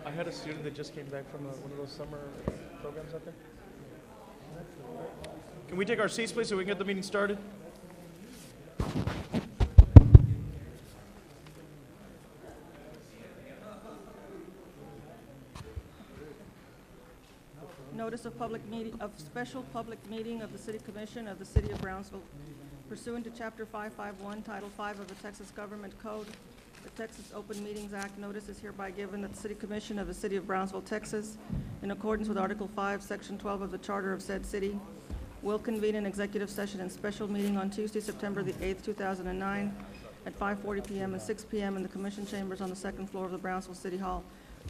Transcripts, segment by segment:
I had a student that just came back from one of those summer programs out there. Can we take our seats, please, so we can get the meeting started? Notice of special public meeting of the City Commission of the City of Brownsville pursuant to Chapter 551, Title 5 of the Texas Government Code. The Texas Open Meetings Act notice is hereby given that the City Commission of the City of Brownsville, Texas, in accordance with Article 5, Section 12 of the Charter of said city, will convene an executive session and special meeting on Tuesday, September the 8th, 2009, at 5:40 p.m. and 6 p.m. in the Commission Chambers on the second floor of the Brownsville City Hall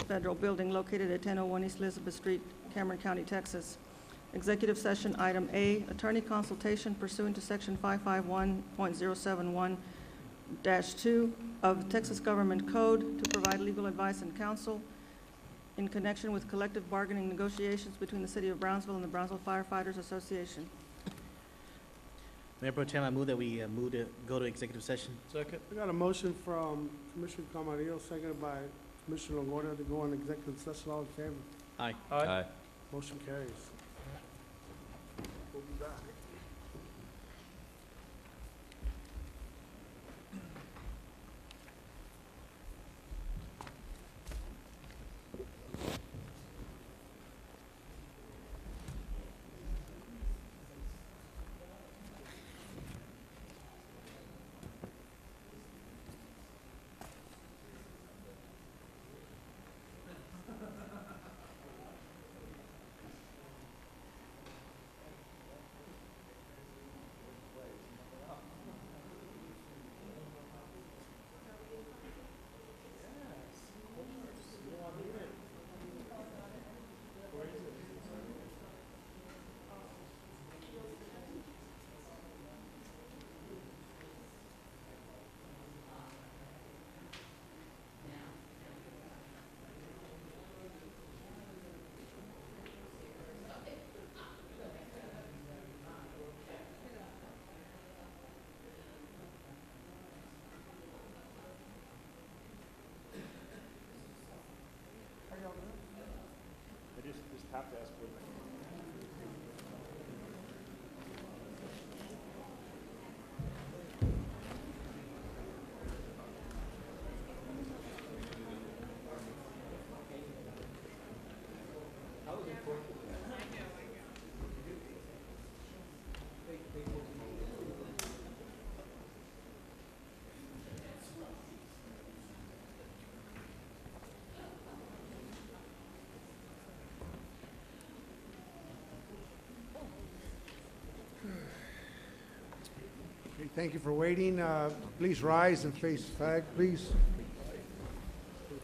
Federal Building located at 1001 East Elizabeth Street, Cameron County, Texas. Executive session item A, attorney consultation pursuant to Section 551.071-2 of the Texas Government Code to provide legal advice and counsel in connection with collective bargaining negotiations between the City of Brownsville and the Brownsville Firefighters Association. Mayor Pro Tem, I move that we move to go to executive session. Second. We got a motion from Commissioner Camarillo, seconded by Commissioner Longoria to go on executive session. All in favor? Aye. Aye. Motion carries. We'll be back. Just have to ask for Okay, thank you for waiting. Please rise and face the flag, please.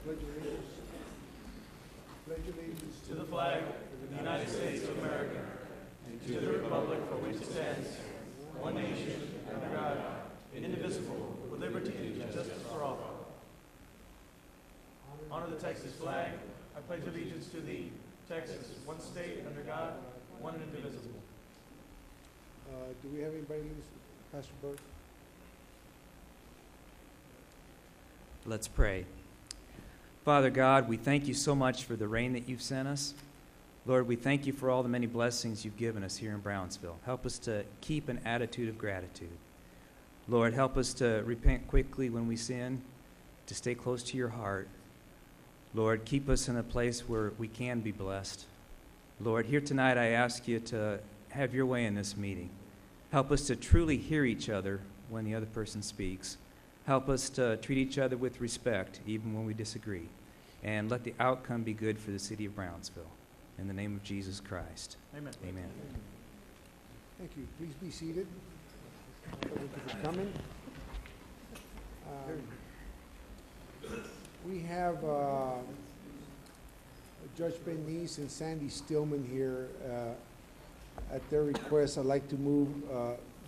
Pledge allegiance. Pledge allegiance to the flag of the United States of America and to the republic for which it stands, one nation, under God, indivisible, with liberty and justice for all. Honor the Texas flag. I pledge allegiance to thee, Texas, one state, under God, one and indivisible. Do we have anybody, Pastor Burke? Let's pray. Father God, we thank you so much for the rain that you've sent us. Lord, we thank you for all the many blessings you've given us here in Brownsville. Help us to keep an attitude of gratitude. Lord, help us to repent quickly when we sin, to stay close to your heart. Lord, keep us in a place where we can be blessed. Lord, here tonight I ask you to have your way in this meeting. Help us to truly hear each other when the other person speaks. Help us to treat each other with respect, even when we disagree. And let the outcome be good for the city of Brownsville. In the name of Jesus Christ. Amen. Amen. Thank you. Please be seated. Thank you for coming. We have Judge Bernice and Sandy Stillman here. At their request, I'd like to move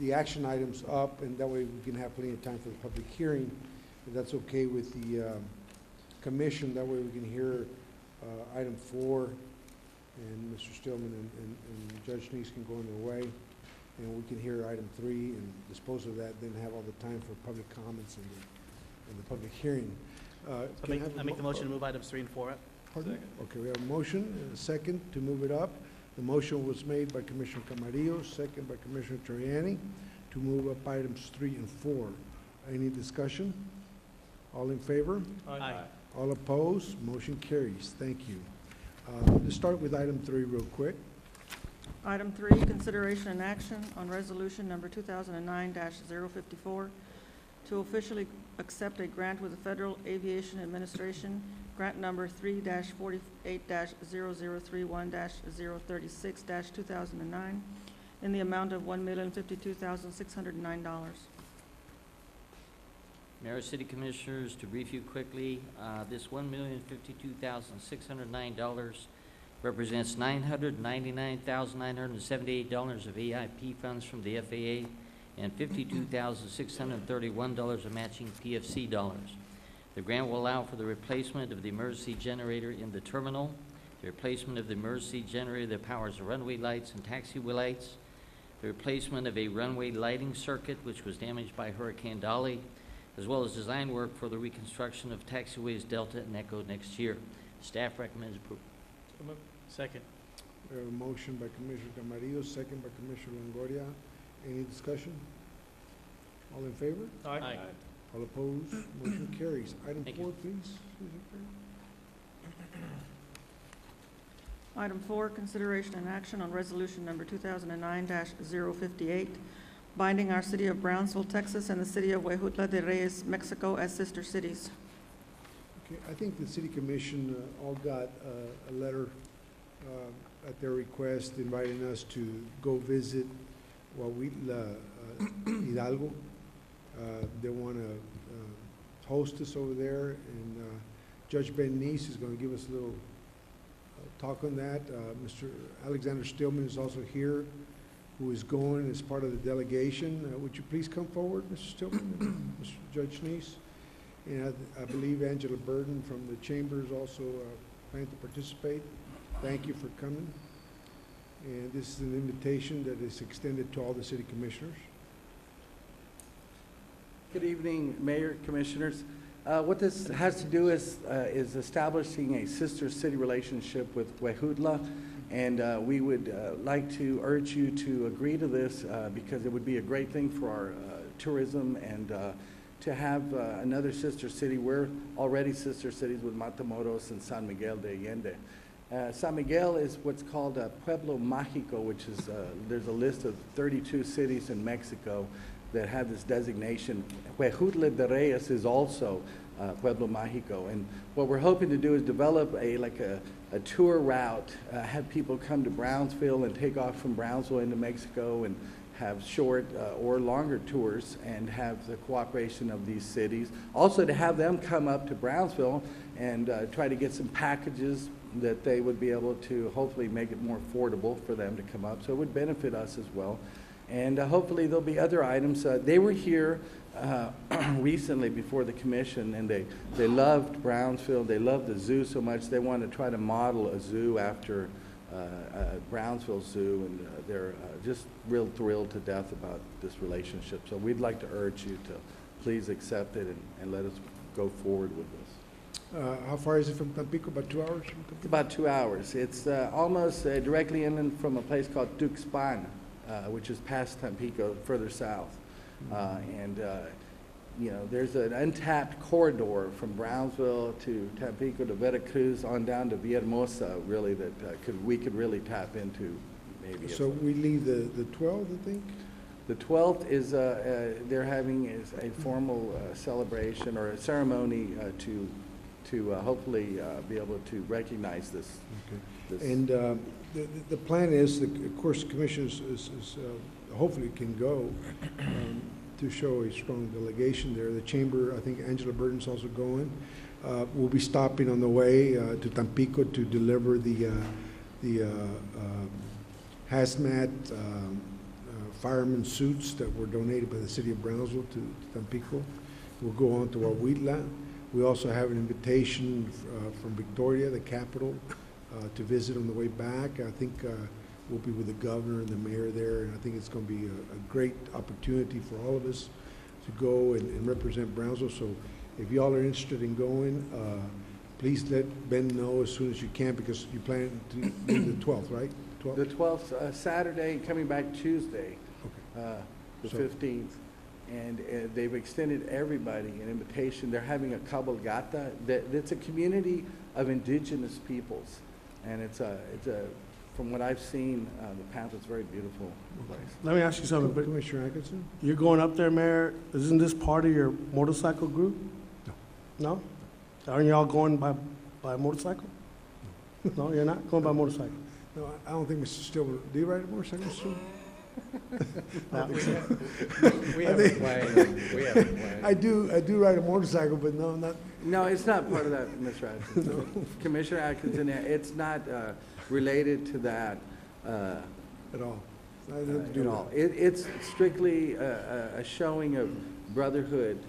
the action items up, and that way we can have plenty of time for the public hearing. If that's okay with the commission, that way we can hear item 4, and Mr. Stillman and Judge Neese can go on their way, and we can hear item 3 and dispose of that, then have all the time for public comments and the public hearing. I make the motion to move items 3 and 4 up. Pardon? Okay, we have a motion and a second to move it up. The motion was made by Commissioner Camarillo, second by Commissioner Terriani, to move up items 3 and 4. Any discussion? All in favor? Aye. All opposed? Motion carries. Thank you. Let's start with item 3 real quick. Item 3, consideration and action on resolution number 2009-054 to officially accept a grant with the Federal Aviation Administration, grant number 3-48-0031-036-2009, in the amount of $1,052,609. Mayor, City Commissioners, to brief you quickly, this $1,052,609 represents $999,978 of AIP funds from the FAA and $52,631 of matching PFC dollars. The grant will allow for the replacement of the emergency generator in the terminal, the replacement of the emergency generator that powers the runway lights and taxiway lights, the replacement of a runway lighting circuit which was damaged by Hurricane Dolly, as well as design work for the reconstruction of taxiways Delta and Echo next year. Staff recommends approval. Second. We have a motion by Commissioner Camarillo, second by Commissioner Longoria. Any discussion? All in favor? Aye. All opposed? Motion carries. Item Thank 4, you. please. Item 4, consideration and action on resolution number 2009-058, binding our city of Brownsville, Texas, and the city of Huejutla de Reyes, Mexico, as sister cities. Okay, I think the city commission all got a letter at their request inviting us to go visit Huejutla, Hidalgo. They want to host us over there, and Judge Ben Neese is going to give us a little talk on that. Mr. Alexander Stillman is also here, who is going as part of the delegation. Would you please come forward, Mr. Stillman, Mr. Judge Neese? And I believe Angela Burden from the chamber is also planning to participate. Thank you for coming. And this is an invitation that is extended to all the city commissioners. Good evening, Mayor, Commissioners. What this has to do is establishing a sister city relationship with Huejutla, and we would like to urge you to agree to this because it would be a great thing for our tourism and to have another sister city. We're already sister cities with Matamoros and San Miguel de Allende. San Miguel is what's called a Pueblo Mágico, which is, there's a list of 32 cities in Mexico that have this designation. Huejutla de Reyes is also Pueblo Mágico. And what we're hoping to do is develop a tour route, have people come to Brownsville and take off from Brownsville into Mexico and have short or longer tours and have the cooperation of these cities. Also to have them come up to Brownsville and try to get some packages that they would be able to hopefully make it more affordable for them to come up. So it would benefit us as well. And hopefully there'll be other items. They were here recently before the commission, and they loved Brownsville. They loved the zoo so much they want to try to model a zoo after Brownsville Zoo, and they're just real thrilled to death about this relationship. So we'd like to urge you to please accept it and let us go forward with this. How far is it from Tampico? About 2 hours from Tampico? It's about 2 hours. It's almost directly inland from a place called Tuxpan, which is past Tampico, further south. You know, there's an untapped corridor from Brownsville to Tampico to Veracruz on down to Villahermosa, really, that we could really tap into maybe. So we leave the 12th, I think? The 12th is, they're having a formal celebration or a ceremony to hopefully be able to recognize this. Okay. this. And the plan is, of course, the commission is hopefully can go to show a strong delegation there. The chamber, I think Angela Burton's also going. We'll be stopping on the way to Tampico to deliver the hazmat fireman suits that were donated by the city of Brownsville to Tampico. We'll go on to Huejutla. We also have an invitation from Victoria, the capital, to visit on the way back. I think we'll be with the governor and the mayor there, and I think it's going to be a great opportunity for all of us to go and represent Brownsville. So if y'all are interested in going, please let Ben know as soon as you can, because you plan to do the 12th, right? The 12th, Saturday, coming back Tuesday, the So- 15th. And they've extended everybody an invitation. They're having a cabalgata. That's a community of indigenous peoples. And it's a, from what I've seen, the pamphlet's a very beautiful place. Let me ask you something, but Commissioner Atkinson? you're going up there, Mayor, isn't this part of your motorcycle group? No. No? Aren't y'all going by motorcycle? No, you're not going by motorcycle? No, I don't think Mr. Stillman, do you ride a motorcycle, Mr. Stillman? No. We have a plan, we have a plan. I do ride a motorcycle, but no, not, No, it's not part of that, Mr. Atkinson. Commissioner Atkinson, it's not related to that at all. Nothing to do at with all. It's strictly a showing of brotherhood.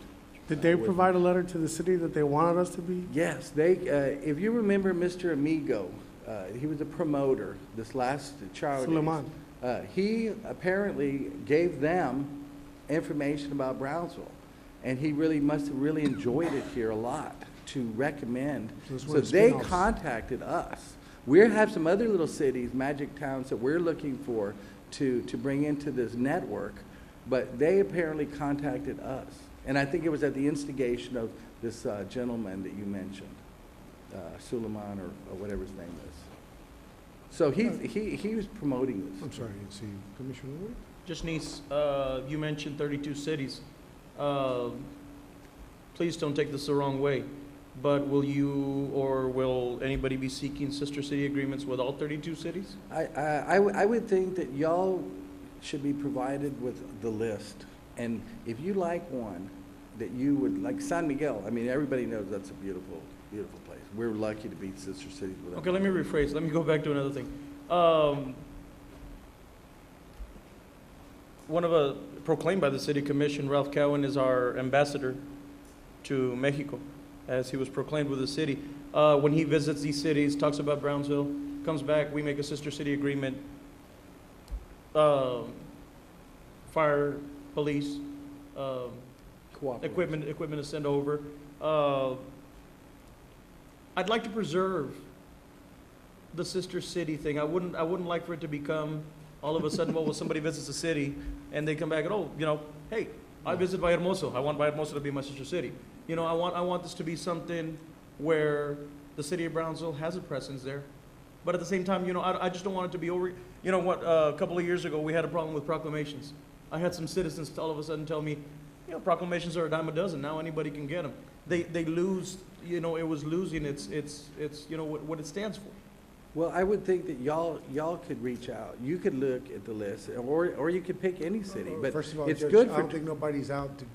Did they provide a letter to the city that they wanted us to be? Yes, they, if you remember Mr. Amigo, he was a promoter this last Charlie. Suleiman. He apparently gave them information about Brownsville, and he really must have really enjoyed it here a lot to recommend. that's one So of the they spin-offs. contacted us. We have some other little cities, magic towns, that we're looking for to bring into this network, but they apparently contacted us. And I think it was at the instigation of this gentleman that you mentioned, Suleiman or whatever his name is. So he was promoting this. I'm sorry, I didn't see you. Commissioner Wood? Just needs, you mentioned 32 cities. Please don't take this the wrong way, but will you or will anybody be seeking sister city agreements with all 32 cities? I would think that y'all should be provided with the list. And if you like one that you would, like San Miguel, I mean, everybody knows that's a beautiful, beautiful place. We're lucky to be sister cities with them. Okay, let me rephrase. Let me go back to another thing. Proclaimed by the City Commission, Ralph Cowan is our ambassador to Mexico, as he was proclaimed with the city. When he visits these cities, talks about Brownsville, comes back, we make a sister city agreement. Fire, police, Cooperate. equipment is sent over. I'd like to preserve the sister city thing. I wouldn't like for it to become all of a sudden, well, somebody visits a city and they come back and, oh, hey, I visit Vallehermoso. I want Vallehermoso to be my sister city. I want this to be something where the city of Brownsville has a presence there. But at the same time, I just don't want it to be over. A couple of years ago, we had a problem with proclamations. I had some citizens all of a sudden tell me, proclamations are a dime a dozen. Now anybody can get them. They lose, it was losing its what it stands for. Well, I would think that y'all could reach out. You could look at the list, or you could pick any city. But First of all, it's Judge, good I for. don't think nobody's out to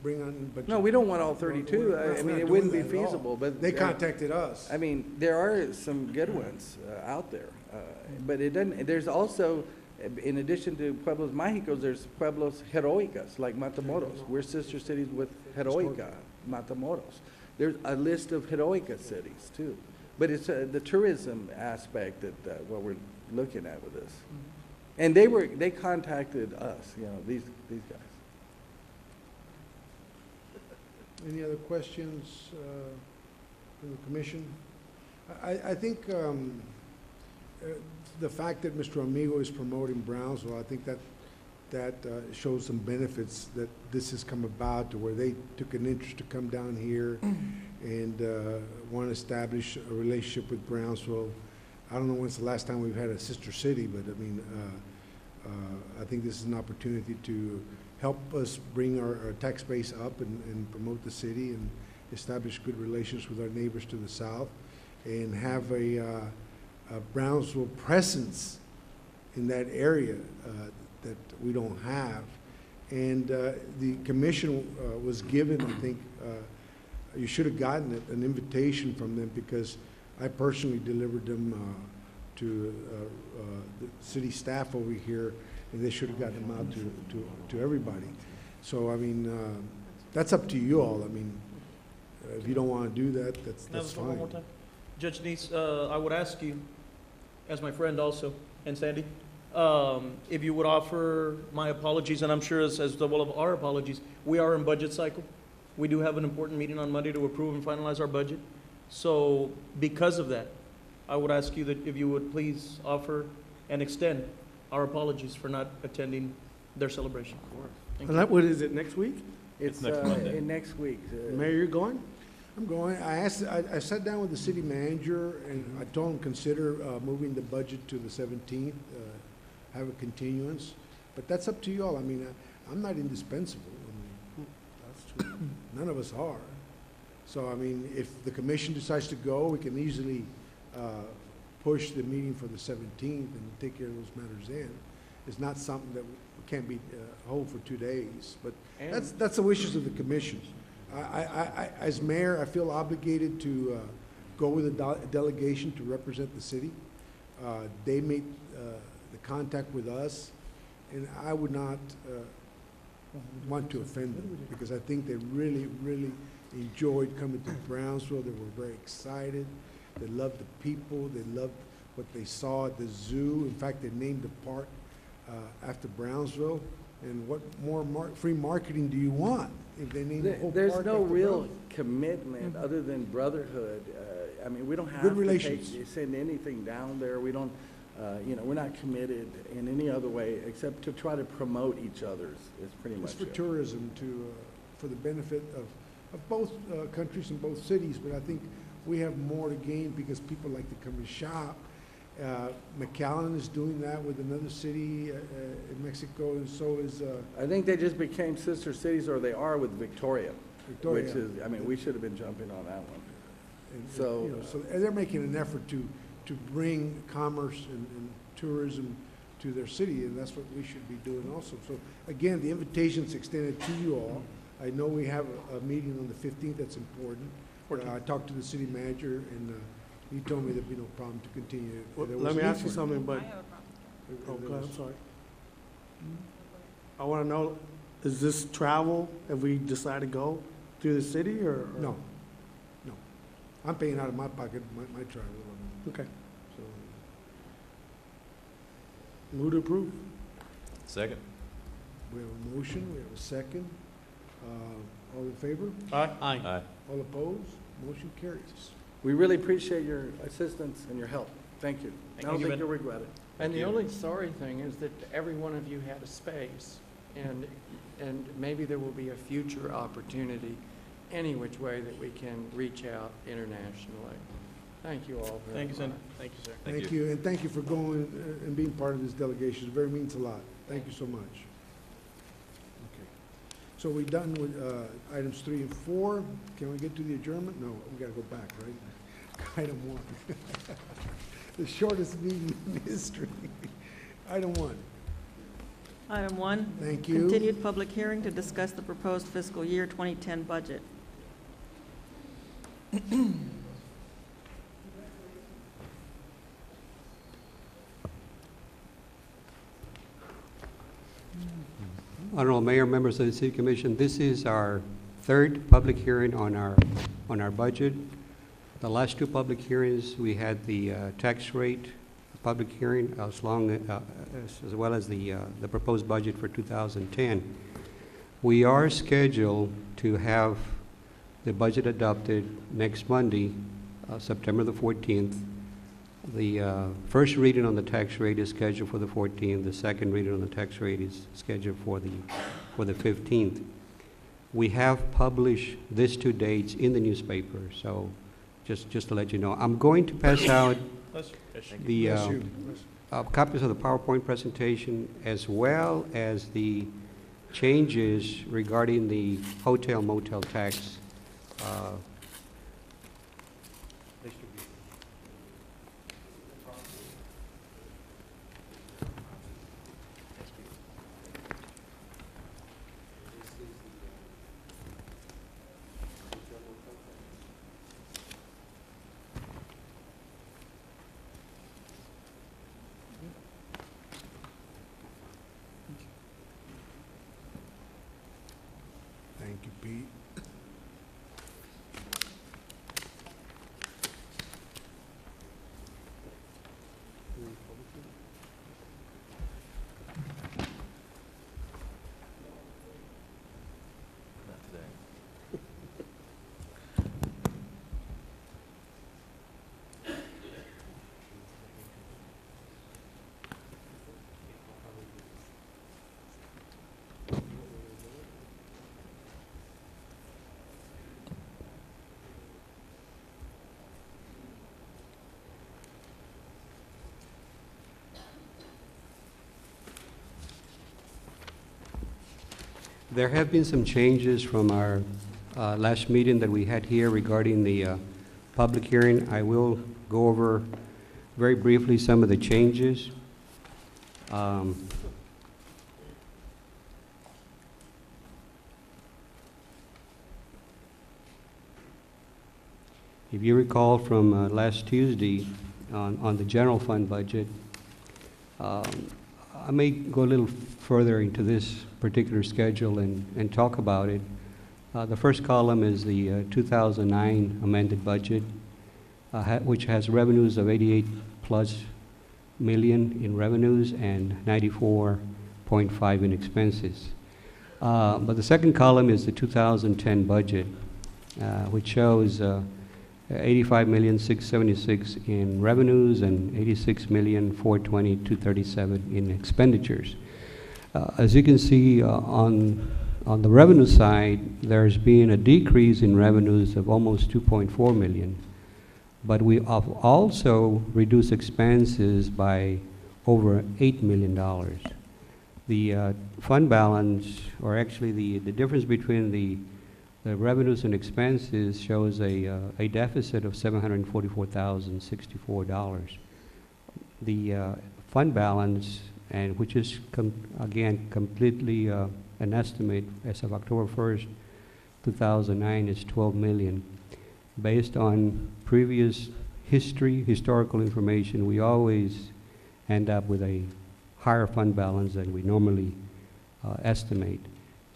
bring on, but. No, we don't want all 32. We're I mean, not it wouldn't be doing that at all. feasible. But They contacted us. I mean, there are some good ones out there, but it doesn't. There's also, in addition to Pueblos Mágicos, there's Pueblos Heroicas, like Matamoros. We're sister cities with Heroica, Matamoros. There's a list of Heroica cities too, but it's the tourism aspect that what we're looking at with this. And they contacted us, these guys. Any other questions from the commission? I think the fact that Mr. Amigo is promoting Brownsville, I think that shows some benefits that this has come about to where they took an interest to come down here and want to establish a relationship with Brownsville. I don't know when's the last time we've had a sister city, but I mean, I think this is an opportunity to help us bring our tax base up and promote the city and establish good relations with our neighbors to the south and have a Brownsville presence in that area that we don't have. And the commission was given, I think, you should have gotten an invitation from them because I personally delivered them to the city staff over here, and they should have gotten them out to everybody. So, I mean, that's up to you all. I mean, if you don't want to do that, that's fine. One more time. Judge Neese, I would ask you, as my friend also, and Sandy, if you would offer my apologies, and I'm sure as well of our apologies, we are in budget cycle. We do have an important meeting on Monday to approve and finalize our budget. So because of that, I would ask you that if you would please offer and extend our apologies for not attending their celebration. Thank And you. that, what is it, next week? It's next Monday. in next week. Mayor, you're going? I'm going, I sat down with the city manager, and I told him, consider moving the budget to the 17th, have a continuance, but that's up to you all. I mean, I'm not indispensable. I mean, That's true. none of us are. So, I mean, if the commission decides to go, we can easily push the meeting for the 17th and take care of those matters then. It's not something that can't be hold for 2 days, but that's the wishes of the commission. As mayor, I feel obligated to go with a delegation to represent the city. They made the contact with us, and I would not want to offend them, because I think they really, really enjoyed coming to Brownsville. They were very excited. They loved the people. They loved what they saw at the zoo. In fact, they named the park after Brownsville. And what more free marketing do you want if they name the whole park There's after no real Brownsville? commitment other than brotherhood. I mean, we don't have Good to relations. send anything down there. We don't, we're not committed in any other way except to try to promote each other's, is pretty much It's for it. tourism for the benefit of both countries and both cities, but I think we have more to gain because people like to come and shop. McAllen is doing that with another city in Mexico, and so is I think they just became sister cities, or they are with Victoria, Victoria. which is, I mean, we should have been jumping on that one. And, So- you know, so they're making an effort to bring commerce and tourism to their city, and that's what we should be doing also. So again, the invitation's extended to you all. I know we have a meeting on the 15th that's important. I talked to the city manager, and he told me there'd be no problem to continue. Well, There let was me need ask you for it. something, but, There okay, was- I'm sorry. I want to know, is this travel, if we decide to go through the city, or? No, no. I'm paying out of my pocket, my travel. Okay, So, move to approve. Second. we have a motion, we have a second. All in favor? Aye. Aye. All opposed? Motion carries. We really appreciate your assistance and your help. Thank you. I don't you, think Ben. you'll regret it. Thank And the you. only sorry thing is that every one of you had a space, and maybe there will be a future opportunity any which way that we can reach out internationally. Thank you all very Thank you, much. Senator. Thank you, sir. Thank you, and thank you for going and being part of this delegation. It very means a lot. Thank you so much. Okay. So we done with items 3 and 4. Can we get to the adjournment? No, we gotta go back, right? Item 1. The shortest meeting in history. Item 1. Item 1, Thank you. continued public hearing to discuss the proposed fiscal year 2010 budget. Honorable Mayor, members of the City Commission, this is our third public hearing on our budget. The last two public hearings, we had the tax rate public hearing as well as the proposed budget for 2010. We are scheduled to have the budget adopted next Monday, September the 14th. The first reading on the tax rate is scheduled for the 14th. The second reading on the tax rate is scheduled for the 15th. We have published these two dates in the newspaper, so just to let you know. I'm going to pass out Bless you. the Bless you. copies of the PowerPoint presentation as well as the changes regarding the hotel motel tax. Thank you, Pete. There have been some changes from our last meeting that we had here regarding the public hearing. I will go over very briefly some of the changes. If you recall from last Tuesday on the general fund budget, I may go a little further into this particular schedule and talk about it. The first column is the 2009 amended budget, which has revenues of 88 plus million in revenues and 94.5 in expenses. But the second column is the 2010 budget, which shows 85,676 in revenues and 86,420,237 in expenditures. As you can see on the revenue side, there's been a decrease in revenues of almost 2.4 million, but we have also reduced expenses by over $8 million. The fund balance, or actually the difference between the revenues and expenses shows a deficit of $744,064. The fund balance, and which is again completely an estimate as of October 1st, 2009, is 12 million. Based on previous historical information, we always end up with a higher fund balance than we normally estimate.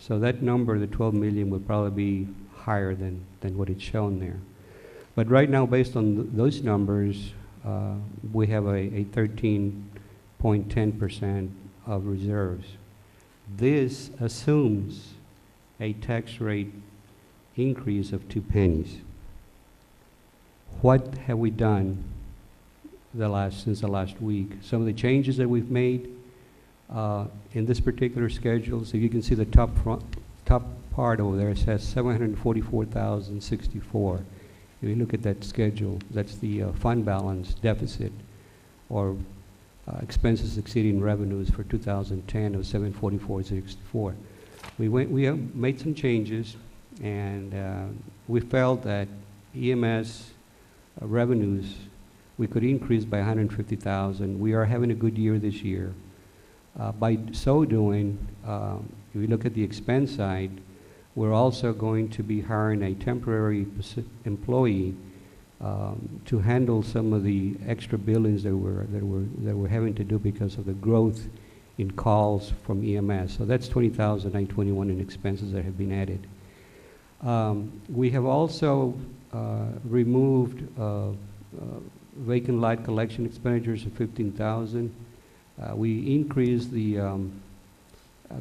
So that number, the 12 million, would probably be higher than what it's shown there. But right now, based on those numbers, we have a 13.10% of reserves. This assumes a tax rate increase of 2 pennies. What have we done since the last week? Some of the changes that we've made in this particular schedule, so you can see the top part over there, it says 744,064. If you look at that schedule, that's the fund balance deficit, or expenses exceeding revenues for 2010 of 744,64. We have made some changes, and we felt that EMS revenues we could increase by 150,000. We are having a good year this year. By so doing, if we look at the expense side, we're also going to be hiring a temporary employee to handle some of the extra billings that we're having to do because of the growth in calls from EMS. So that's 20,921 in expenses that have been added. We have also removed vacant lot collection expenditures of 15,000. We increased the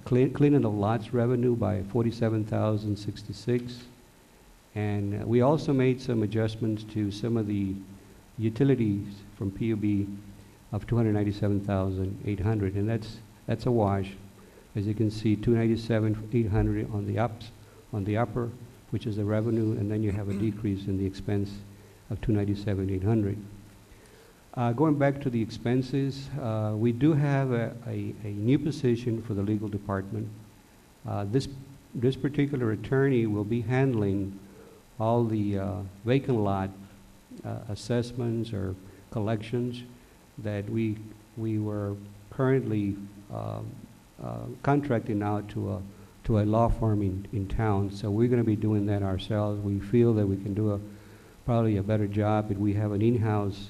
cleaning of lots revenue by 47,066. And we also made some adjustments to some of the utilities from PUB of 297,800, and that's a wash. As you can see, 297,800 on the upper, which is the revenue, and then you have a decrease in the expense of 297,800. Going back to the expenses, we do have a new position for the legal department. This particular attorney will be handling all the vacant lot assessments or collections that we were currently contracting out to a law firm in town. So we're going to be doing that ourselves. We feel that we can do probably a better job if we have an in-house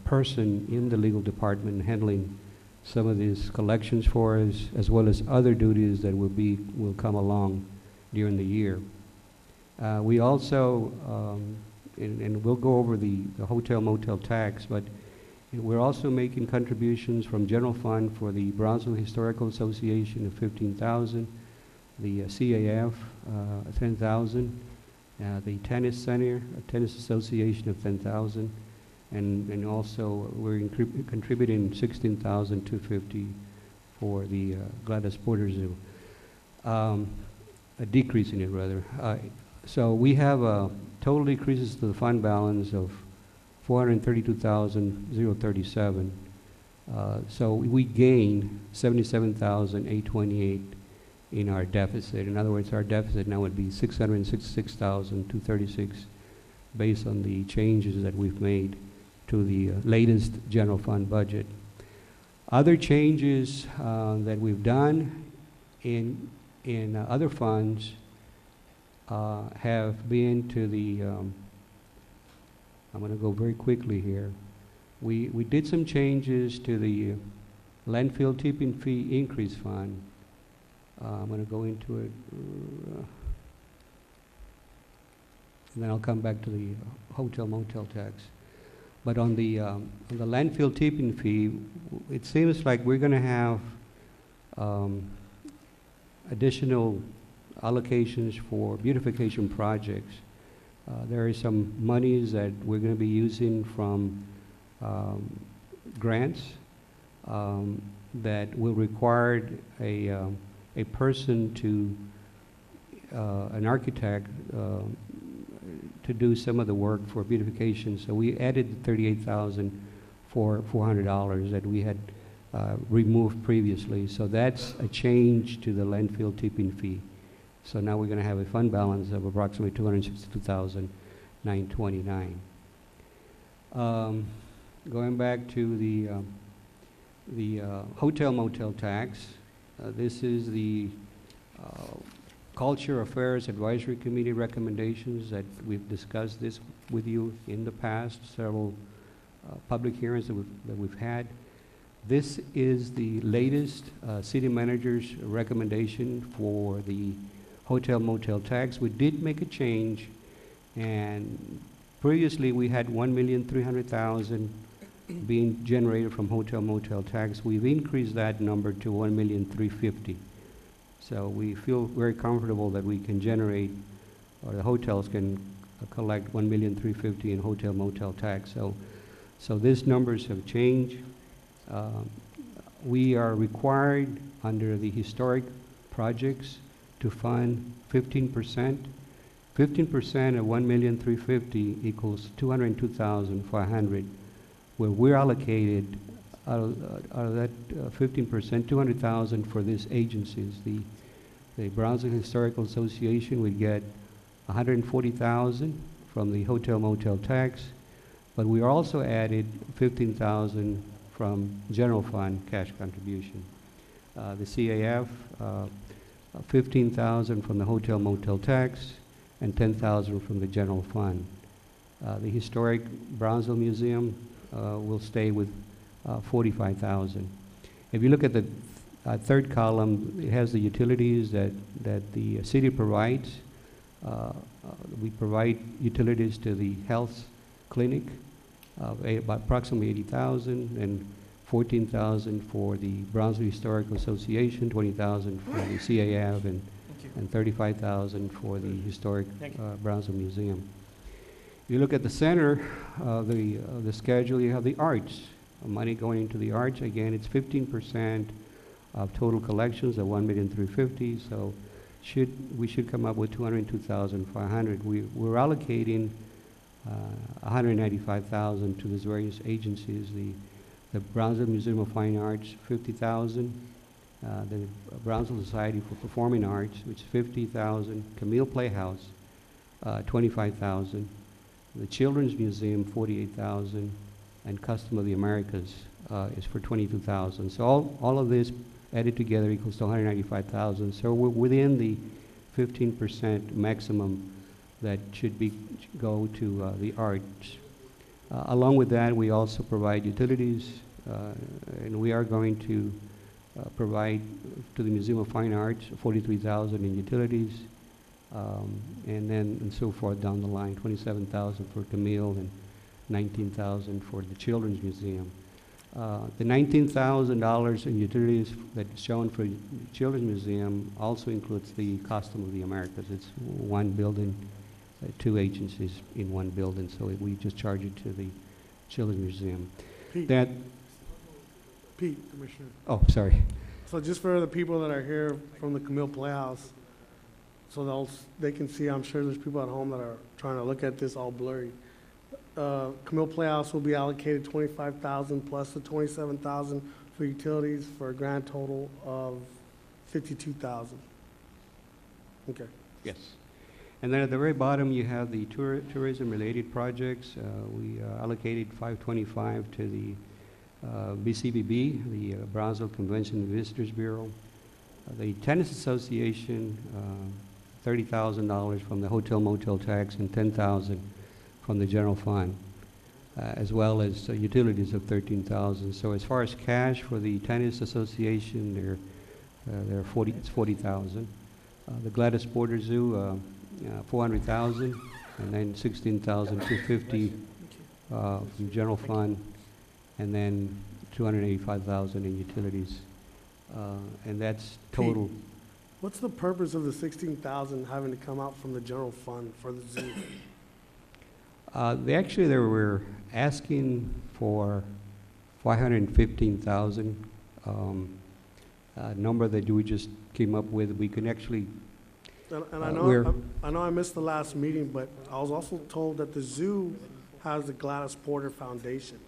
person in the legal department handling some of these collections for us, as well as other duties that will come along during the year. We also, and we'll go over the hotel motel tax, but we're also making contributions from general fund for the Brownsville Historical Association of 15,000, the CAF 10,000, the tennis center, tennis association of 10,000, and also we're contributing 16,250 for the Gladys Porter Zoo, a decrease in it rather. So we have total decreases to the fund balance of 432,037. So we gained 77,828 in our deficit. In other words, our deficit now would be $666,236 based on the changes that we've made to the latest general fund budget. Other changes that we've done in other funds have been to the, I'm going to go very quickly here. We did some changes to the landfill tipping fee increase fund. I'm going to go into it, and then I'll come back to the hotel motel tax. But on the landfill tipping fee, it seems like we're going to have additional allocations for beautification projects. There are some monies that we're going to be using from grants that will require a person to, an architect, to do some of the work for beautification. So we added $38,400 that we had removed previously. So that's a change to the landfill tipping fee. So now we're going to have a fund balance of approximately $262,929. Going back to the hotel motel tax, this is the Culture Affairs Advisory Committee recommendations that we've discussed this with you in the past, several public hearings that we've had. This is the latest city manager's recommendation for the hotel motel tax. We did make a change, and previously we had $1,300,000 being generated from hotel motel tax. We've increased that number to $1,350,000. So we feel very comfortable that we can generate, or the hotels can collect $1,350,000 in hotel motel tax. So these numbers have changed. We are required under the historic projects to fund 15%. 15% of $1,350,000 equals $202,500, where we're allocated out of that 15%, $200,000 for these agencies. The Brownsville Historical Association would get $140,000 from the hotel motel tax, but we also added $15,000 from general fund cash contribution. The CAF, $15,000 from the hotel motel tax, and $10,000 from the general fund. The historic Brownsville Museum will stay with $45,000. If you look at the third column, it has the utilities that the city provides. We provide utilities to the health clinic, about approximately $80,000, and $14,000 for the Brownsville Historical Association, $20,000 for the CAF, and $35,000 for the historic Brownsville Museum. You look at the center of the schedule, you have the arts. Money going into the arts, again, it's 15% of total collections of $1,350,000. So we should come up with $202,500. We're allocating $195,000 to these various agencies. The Brownsville Museum of Fine Arts, $50,000. The Brownsville Society for Performing Arts, which is $50,000. Camille Playhouse, $25,000. The Children's Museum, $48,000. And Custom of the Americas is for $22,000. So all of this added together equals to $195,000. So we're within the 15% maximum that should go to the arts. Along with that, we also provide utilities, and we are going to provide to the Museum of Fine Arts $43,000 in utilities, and so forth down the line, $27,000 for Camille and $19,000 for the Children's Museum. The $19,000 in utilities that's shown for the Children's Museum also includes the Custom of the Americas. It's one building, two agencies in one building, so we just charge it to the Children's Museum. Pete, Commissioner. Oh, sorry. So just for the people that are here from the Camille Playhouse, so they can see, I'm sure there's people at home that are trying to look at this all blurry. Camille Playhouse will be allocated $25,000 plus the $27,000 for utilities for a grand total of $52,000. Okay. Yes. And then at the very bottom, you have the tourism-related projects. We allocated 525 to the BCBB, the Brownsville Convention and Visitors Bureau. The Tennis Association, $30,000 from the hotel motel tax and $10,000 from the general fund, as well as utilities of $13,000. So as far as cash for the Tennis Association, it's $40,000. The Gladys Porter Zoo, $400,000, and then $16,250 from general fund, and then $285,000 in utilities, and that's total. What's the purpose of the 16,000 having to come out from the general fund for the zoo? They were asking for 515,000, number that we just came up with. We can actually. And I know I missed the last meeting, but I was also told that the zoo has the Gladys Porter Foundation.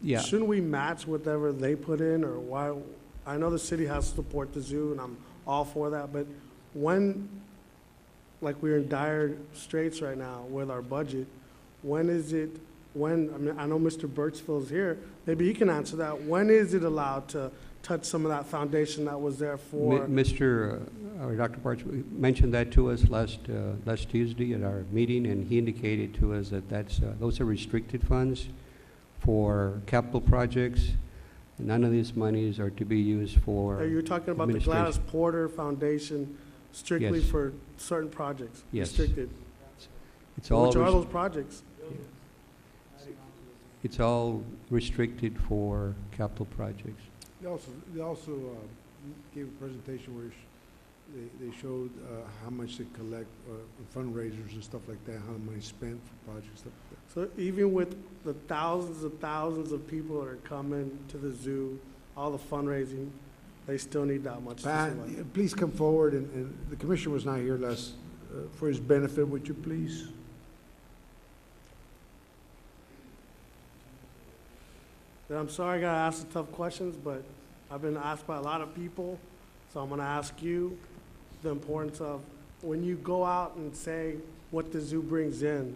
Yeah. Shouldn't we match whatever they put in, or why? I know the city has to support the zoo, and I'm all for that, but when, like we're in dire straits right now with our budget, I mean, I know Mr. Birchville's here, maybe he can answer that. When is it allowed to touch some of that foundation that was there for? Dr. Barch mentioned that to us last Tuesday at our meeting, and he indicated to us that those are restricted funds for capital projects. None of these monies are to be used for. You're talking about the Gladys Porter Foundation strictly Yes. for certain projects? Yes. Restricted? It's all. Which are those projects? It's all restricted for capital projects. They also gave a presentation where they showed how much they collect fundraisers and stuff like that, how much money spent for projects, stuff like that. So even with the thousands of people that are coming to the zoo, all the fundraising, they still need that much. Pat, please come forward, and the commissioner was not here last, for his benefit, would you please? And I'm sorry I gotta ask the tough questions, but I've been asked by a lot of people, so I'm gonna ask you the importance of, when you go out and say what the zoo brings in,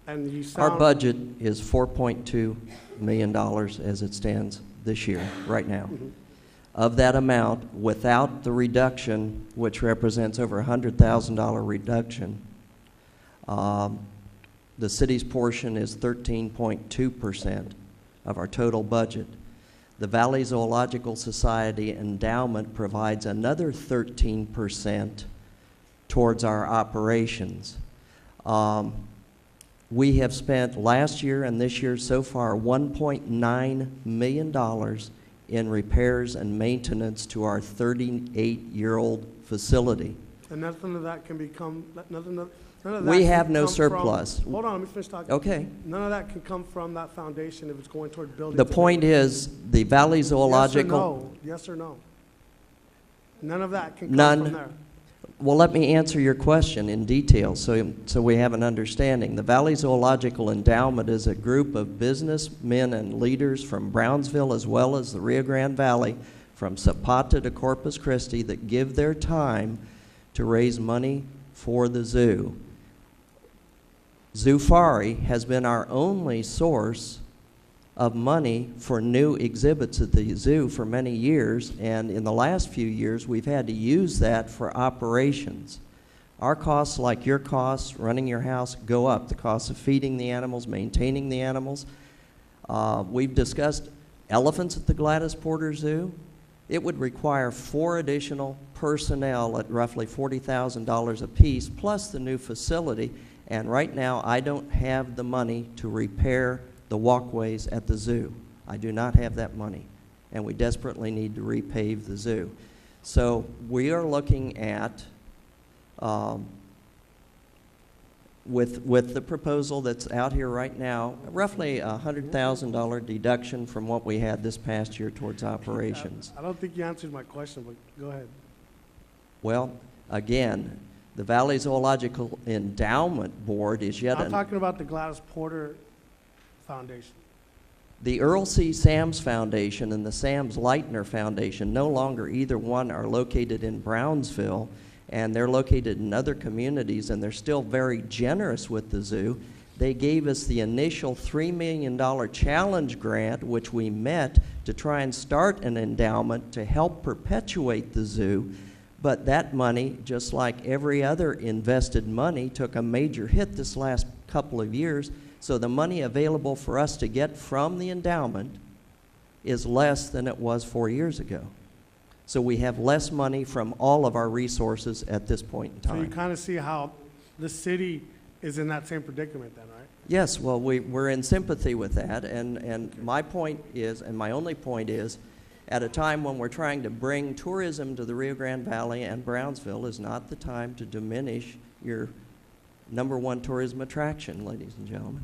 and you sound. Our budget is $4.2 million as it stands this year, right now. Mhm. Of that amount, without the reduction, which represents over a $100,000 reduction, the city's portion is 13.2% of our total budget. The Valley Zoological Society endowment provides another 13% towards our operations. We have spent last year and this year so far $1.9 million in repairs and maintenance to our 38-year-old facility. And nothing of that can become, none of that We can have no come surplus. from- Hold on, let me finish talking. Okay. None of that can come from that foundation if it's going toward building. The point is, the Valley Zoological. Yes or no? None of that can come None. from there. Well, let me answer your question in detail so we have an understanding. The Valley Zoological Endowment is a group of businessmen and leaders from Brownsville as well as the Rio Grande Valley, from Zapata to Corpus Christi, that give their time to raise money for the zoo. Zoofari has been our only source of money for new exhibits at the zoo for many years, and in the last few years we've had to use that for operations. Our costs, like your costs, running your house, go up. The cost of feeding the animals, maintaining the animals. We've discussed elephants at the Gladys Porter Zoo. It would require 4 additional personnel at roughly $40,000 apiece, plus the new facility, and right now I don't have the money to repair the walkways at the zoo. I do not have that money, and we desperately need to repave the zoo. So we are looking at, with the proposal that's out here right now, roughly a $100,000 deduction from what we had this past year towards operations. I don't think you answered my question, but go ahead. Well, again, the Valley Zoological Endowment Board is yet I'm talking about the Gladys Porter Foundation. The Earl C. Sams Foundation and the Sams Leitner Foundation, no longer either one are located in Brownsville, and they're located in other communities, and they're still very generous with the zoo. They gave us the initial $3 million challenge grant, which we met to try and start an endowment to help perpetuate the zoo. But that money, just like every other invested money, took a major hit this last couple of years. So the money available for us to get from the endowment is less than it was 4 years ago. So we have less money from all of our resources at this point in So you time. kind of see how the city is in that same predicament then, right? Yes, well, we're in sympathy with that, and my point is, and my only point is, at a time when we're trying to bring tourism to the Rio Grande Valley and Brownsville is not the time to diminish your #1 tourism attraction, ladies and gentlemen.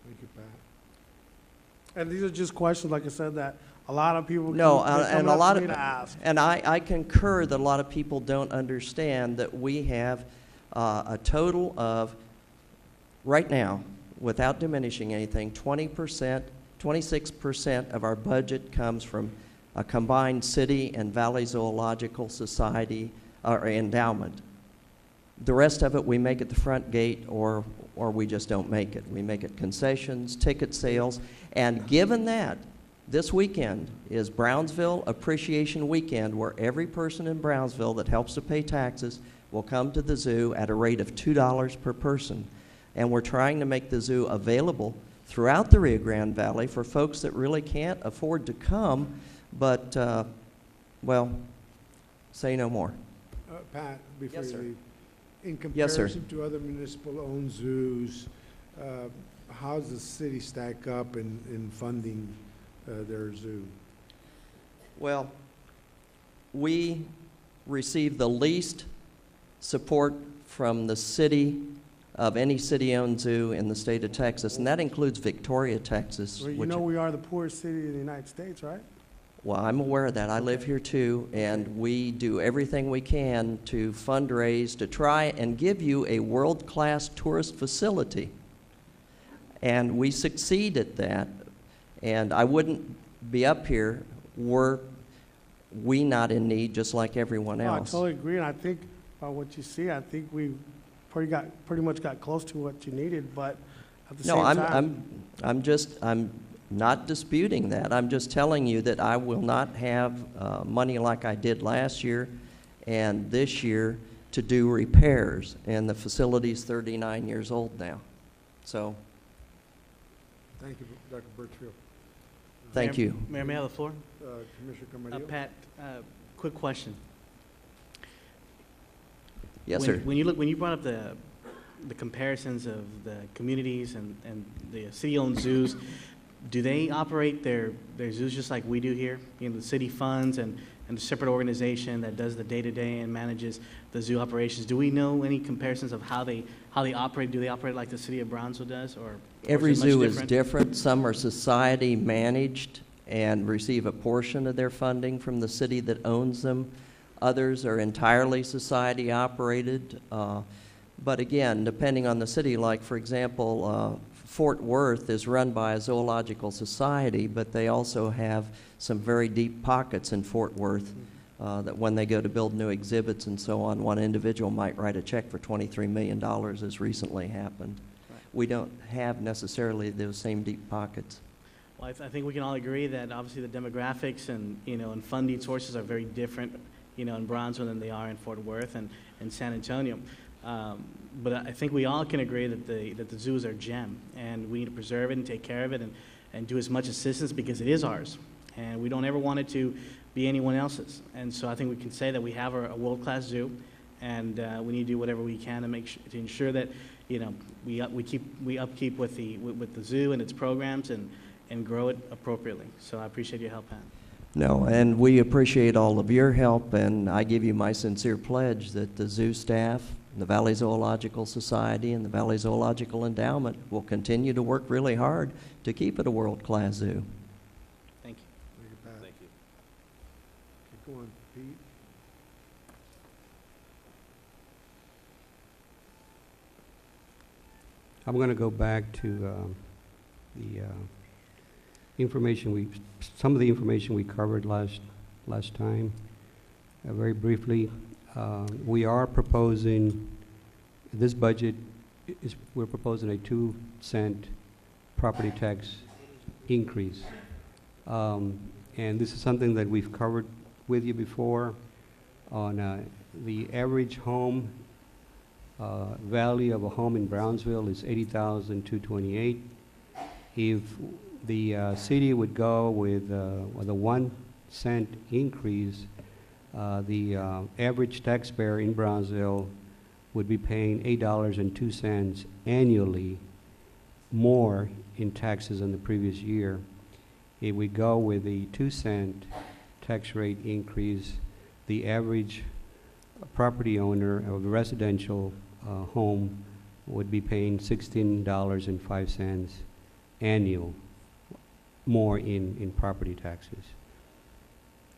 Thank you, Pat. And these are just questions, like I said, that a lot of people No, keep- they're and coming a up lot to of, me to ask. and I concur that a lot of people don't understand that we have a total of, right now, without diminishing anything, 20%, 26% of our budget comes from a combined city and Valley Zoological Society or endowment. The rest of it we make at the front gate, or we just don't make it. We make it concessions, ticket sales, and given that, this weekend is Brownsville Appreciation Weekend, where every person in Brownsville that helps to pay taxes will come to the zoo at a rate of $2 per person. And we're trying to make the zoo available throughout the Rio Grande Valley for folks that really can't afford to come, but, well, say no more. Pat, before Yes, you sir. leave, in Yes, sir. comparison to other municipal-owned zoos, how does the city stack up in funding their zoo? Well, we receive the least support from the city of any city-owned zoo in the state of Texas, and that includes Victoria, Texas. Well, you which- know we are the poorest city in the United States, right? Well, I'm aware of that. I live here too, and we do everything we can to fundraise, to try and give you a world-class tourist facility. And we succeed at that, and I wouldn't be up here were we not in need just like everyone No, I else. totally agree, and I think by what you see, I think we pretty much got close to what you needed, but at the No, same time. I'm not disputing that. I'm just telling you that I will not have money like I did last year and this year to do repairs, and the facility's 39 years old now. So, Thank you, Dr. Birchfield. thank you. Mayor, may I have the floor? Commissioner Camarillo? Pat, quick question. Yes, When- sir. When you brought up the comparisons of the communities and the city-owned zoos, do they operate their zoos just like we do here? You know, the city funds and a separate organization that does the day-to-day and manages the zoo operations. Do we know any comparisons of how they operate? Do they operate like the city of Brownsville does, or Every is it much zoo is different? different. Some are society managed and receive a portion of their funding from the city that owns them. Others are entirely society operated. But again, depending on the city, like for example, Fort Worth is run by a zoological society, but they also have some very deep pockets in Fort Worth that when they go to build new exhibits and so on, one individual might write a check for $23 million, as recently happened. Right. We don't have necessarily those same deep pockets. Well, I think we can all agree that obviously the demographics and, and funding sources are very different, in Brownsville than they are in Fort Worth and San Antonio. But I think we all can agree that the zoos are a gem, and we need to preserve it and take care of it and do as much assistance because it is ours, and we don't ever want it to be anyone else's. And so I think we can say that we have a world-class zoo, and we need to do whatever we can to ensure that we upkeep with the zoo and its programs and grow it appropriately. So I appreciate your help, Pat. No, and we appreciate all of your help, and I give you my sincere pledge that the zoo staff, the Valley Zoological Society, and the Valley Zoological Endowment will continue to work really hard to keep it a world-class zoo. Thank you. Thank you, Pat. Thank you. Okay, go on, Pete. I'm going to go back to the some of the information we covered last time. very briefly. We are proposing, this budget we're proposing a 2-cent property tax increase. And this is something that we've covered with you before. On the average home value of a home in Brownsville is $80,228. If the city would go with a 1-cent increase, the average taxpayer in Brownsville would be paying $8.02 annually more in taxes than the previous year. If we go with a 2-cent tax rate increase, the average property owner of a residential home would be paying $16.05 annual more in property taxes.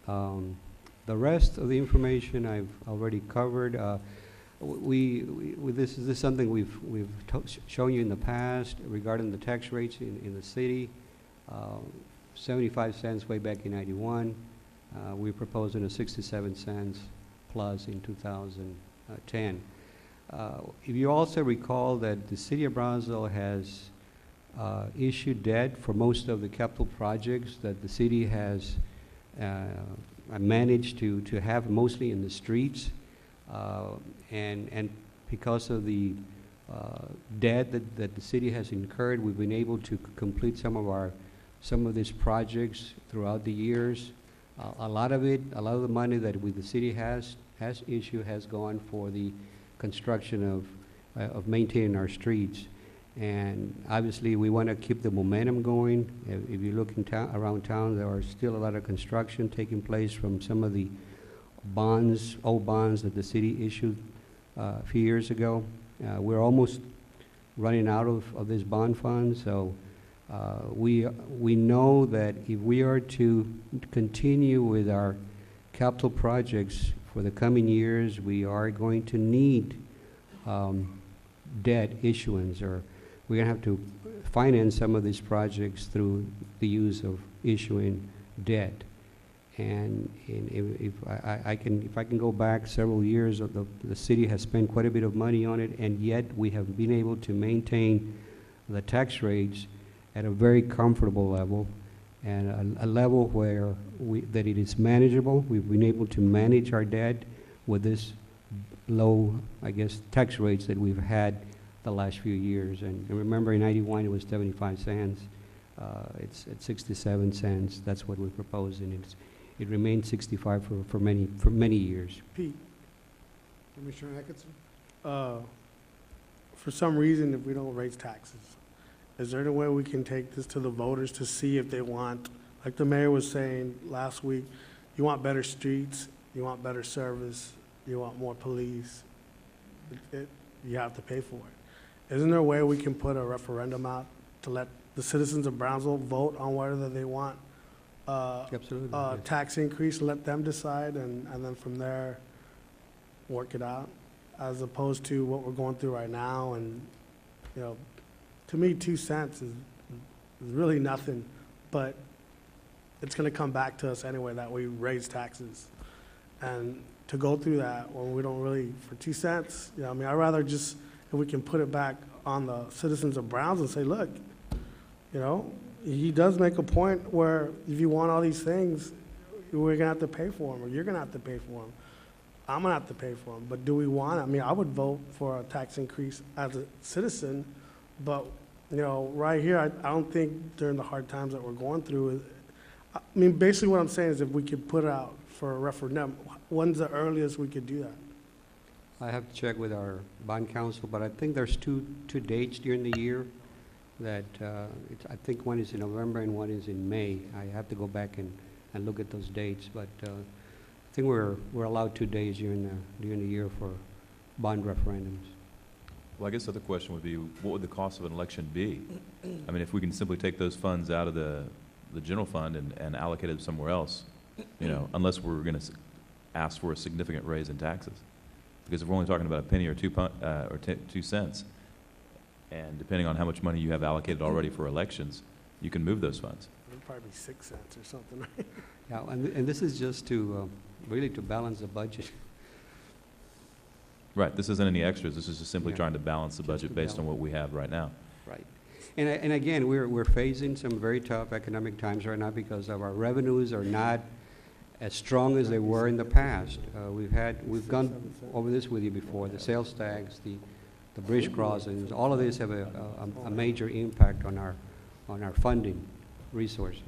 The rest of the information I've already covered. This is something we've shown you in the past regarding the tax rates in the city. 75 cents way back in '91. We're proposing a 67 cents plus in 2010. If you also recall that the city of Brownsville has issued debt for most of the capital projects that the city has managed to have mostly in the streets, and because of the debt that the city has incurred, we've been able to complete some of these projects throughout the years. A lot of the money that the city has issued has gone for the construction of maintaining our streets. And obviously, we want to keep the momentum going. If you look around town, there are still a lot of construction taking place from some of the old bonds that the city issued a few years ago. We're almost running out of this bond fund, so we know that if we are to continue with our capital projects for the coming years, we are going to need debt issuance, or we're going to have to finance some of these projects through the use of issuing debt. And if I can go back several years, the city has spent quite a bit of money on it, and yet we have been able to maintain the tax rates at a very comfortable level, and a level where that it is manageable. We've been able to manage our debt with this low, I guess, tax rates that we've had the last few years. And remember, in '91 it was 75 cents. It's at 67 cents. That's what we're proposing. It remained 65 for many years. Pete, Commissioner Atkinson? for some reason, if we don't raise taxes, is there any way we can take this to the voters to see if they want, like the mayor was saying last week, you want better streets, you want better service, you want more police, you have to pay for it. Isn't there a way we can put a referendum out to let the citizens of Brownsville vote on whether they want Absolutely. Yes. tax increase, let them decide, and then from there, work it out, as opposed to what we're going through right now? And, you know, to me, 2 cents is really nothing, but it's gonna come back to us anyway that we raise taxes. And to go through that when we don't really, for 2 cents, you know, I mean, I'd rather just, if we can put it back on the citizens of Brownsville and say, look, you know, he does make a point where if you want all these things, we're gonna have to pay for them, or you're gonna have to pay for them. I'm gonna have to pay for them, but do we want, I mean, I would vote for a tax increase as a citizen, but, you know, right here, I don't think during the hard times that we're going through, I mean, basically what I'm saying is if we could put it out for a referendum, when's the earliest we could do that? I have to check with our bond council, but I think there's two dates during the year that, I think one is in November and one is in May. I have to go back and look at those dates, but I think we're allowed 2 days during the year for bond referendums. Well, I guess the other question would be, what would the cost of an election be? I mean, if we can simply take those funds out of the general fund and allocate it somewhere else, you know, unless we're going to ask for a significant raise in taxes. Because if we're only talking about a penny or 2 cents, and depending on how much money you have allocated already for elections, you can move those funds. probably 6 cents or something. Yeah, and this is just to, really to balance the budget. Right, this isn't any extras, this is just simply Yeah. trying to balance the Just budget to based on balance. what we have right now. Right. And again, we're facing some very tough economic times right now because of our revenues are not as strong as they were in the past. We've gone over this with you before, the sales tax, the bridge crossings, all of this have a major impact on our funding resources.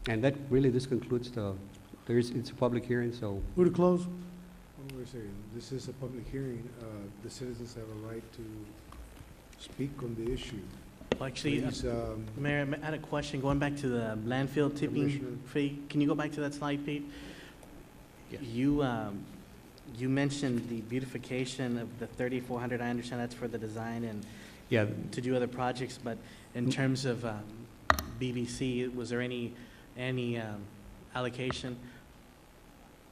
And that, really, this concludes it's a public hearing, so Who to close? One more second. This is a public hearing. The citizens have a right to speak on the issue. Well, actually, Please, Mayor, I had a question, going back to the landfill tipping Commissioner. fee. Can you go back to that slide, Pete? You mentioned the beautification of the 3,400. I understand that's for the design and yeah, to do other projects, but in terms of BBC, was there any allocation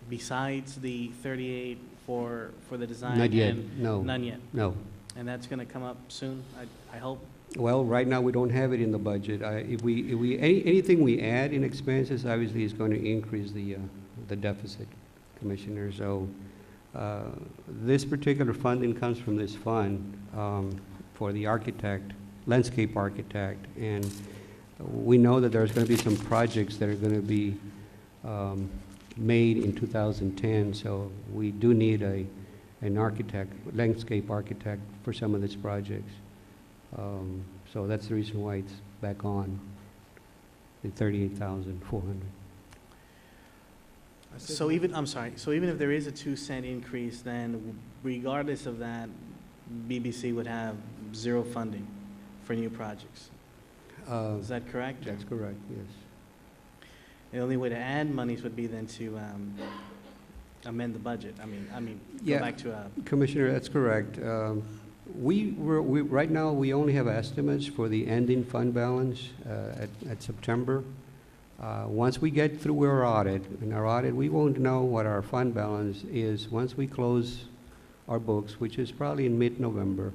besides the 38 for the design? not yet, And no, none yet, no. and that's going to come up soon, I hope? Well, right now, we don't have it in the budget. Anything we add in expenses, obviously, is going to increase the deficit, Commissioner. So, this particular funding comes from this fund, for the architect, landscape architect, and we know that there's going to be some projects that are going to be, made in 2010, so we do need an architect, landscape architect for some of these projects. So that's the reason why it's back on at 38,400. So even, I'm sorry, so even if there is a 2-cent increase, then regardless of that, BBC would have zero funding for new projects. Is that correct? That's correct, yes. The only way to add monies would be then to amend the budget. I mean, go Yeah. back to Commissioner, that's correct. Right now, we only have estimates for the ending fund balance at September. Once we get through our audit, we won't know what our fund balance is once we close our books, which is probably in mid-November,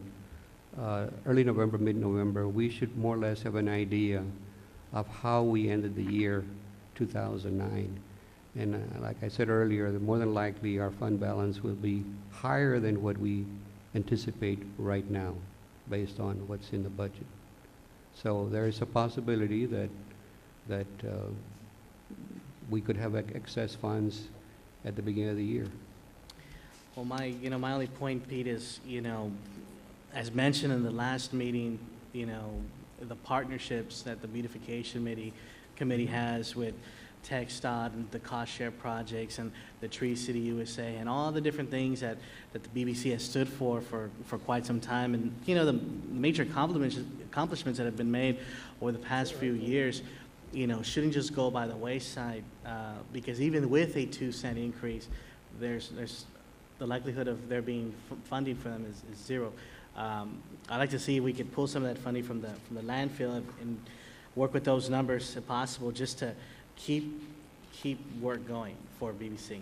early November, mid-November. We should more or less have an idea of how we ended the year 2009. And like I said earlier, more than likely our fund balance will be higher than what we anticipate right now, based on what's in the budget. So there is a possibility that we could have excess funds at the beginning of the year. well, my only point, Pete, is, as mentioned in the last meeting, the partnerships that the beautification committee has with TxDOT and the cost share projects and the Tree City USA and all the different things that the BBC has stood for quite some time. And, the major accomplishments that have been made over the past few years, shouldn't just go by the wayside, because even with a 2-cent increase, there's the likelihood of there being funding for them is zero. I'd like to see if we could pull some of that funding from the landfill and work with those numbers if possible, just to keep work going for BBC.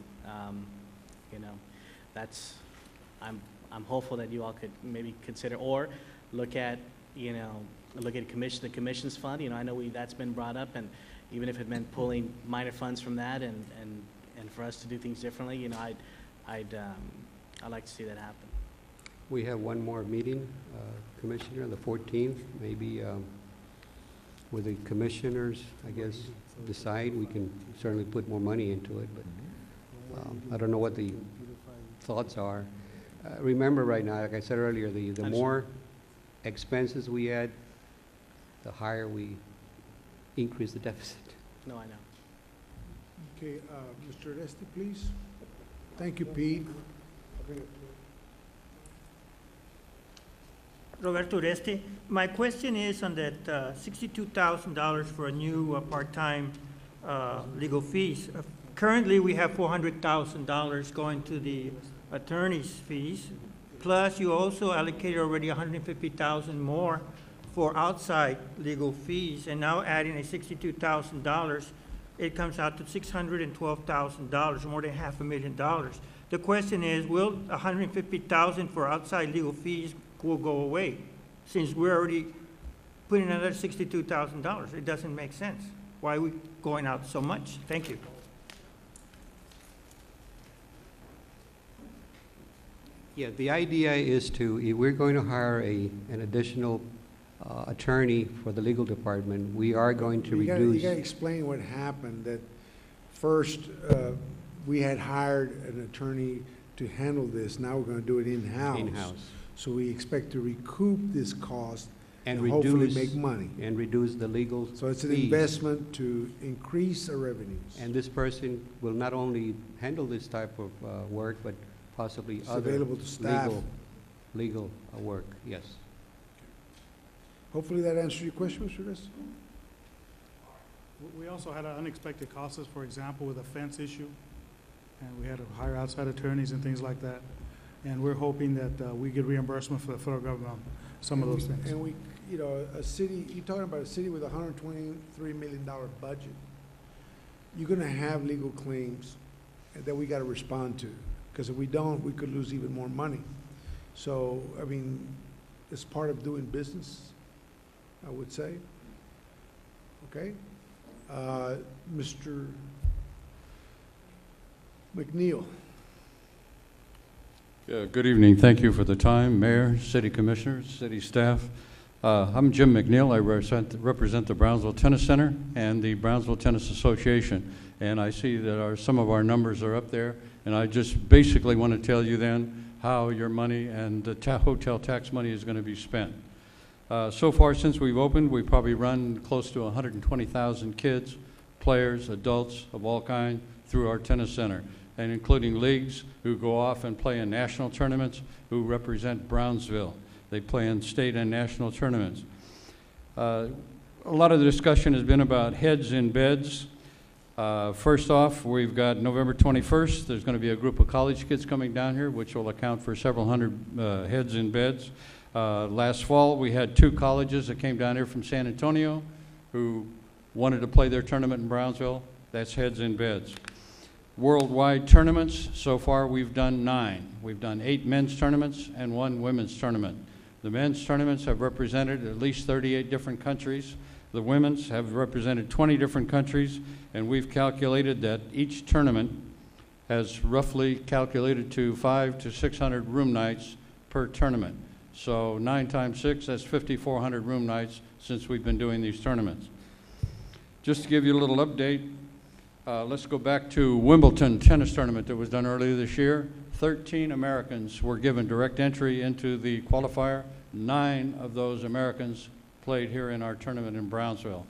I'm hopeful that you all could maybe consider, or look at the commission's fund. I know that's been brought up, and even if it meant pulling minor funds from that and for us to do things differently, I'd like to see that happen. We have one more meeting, Commissioner, the 14th, maybe with the commissioners, I guess, decide, we can certainly put more money into it, but I don't know what the thoughts are. Remember right now, like I said earlier, the more expenses we add, the higher we increase the deficit. No, I know. Okay, Mr. Oreste, please. Thank you, Pete. Roberto Oreste. My question is on that $62,000 for a new part-time legal fees. Currently, we have $400,000 going to the attorney's fees, plus you also allocated already $150,000 more for outside legal fees, and now adding a $62,000, it comes out to $612,000, more than $500,000. The question is, will $150,000 for outside legal fees will go away, since we're already put in another $62,000. It doesn't make sense. Why are we going out so much? Thank you. Yeah, the idea is to, if we're going to hire an additional attorney for the legal department, we are going to You reduce. gotta explain what happened, that first, we had hired an attorney to handle this, now we're gonna do it in-house. In-house. So we expect to recoup this cost And and hopefully reduce- make money. And reduce the legal So it's an fees. investment to increase our revenues. And this person will not only handle this type of work, but possibly It's other available to staff. legal work, yes. Hopefully that answers your question, Mr. Reyes? We also had unexpected costs, for example, with a fence issue, and we had to hire outside attorneys and things like that. And we're hoping that we get reimbursement for the federal government on some of those things. And we, you know, a city, you're talking about a city with a $123 million budget. You're gonna have legal claims that we gotta respond to, because if we don't, we could lose even more money. So, I mean, it's part of doing business, I would say. Okay? Mr. McNeil. Yeah, good evening. Thank you for the time, Mayor, City Commissioners, City staff. I'm Jim McNeil. I represent the Brownsville Tennis Center and the Brownsville Tennis Association. And I see that some of our numbers are up there. And I just basically want to tell you then how your money and the hotel tax money is going to be spent. So far since we've opened, we've probably run close to 120,000 kids, players, adults of all kinds through our tennis center, and including leagues who go off and play in national tournaments who represent Brownsville. They play in state and national tournaments. A lot of the discussion has been about heads in beds. First off, we've got November 21st. There's going to be a group of college kids coming down here, which will account for several hundred heads in beds. Last fall, we had 2 colleges that came down here from San Antonio who wanted to play their tournament in Brownsville. That's heads in beds. Worldwide tournaments, so far we've done 9. We've done 8 men's tournaments and 1 women's tournament. The men's tournaments have represented at least 38 different countries. The women's have represented 20 different countries, and we've calculated that each tournament has roughly calculated to 500 to 600 room nights per tournament. So 9 times 6, that's 5,400 room nights since we've been doing these tournaments. Just to give you a little update, let's go back to Wimbledon tennis tournament that was done earlier this year. 13 Americans were given direct entry into the qualifier. 9 of those Americans played here in our tournament in Brownsville.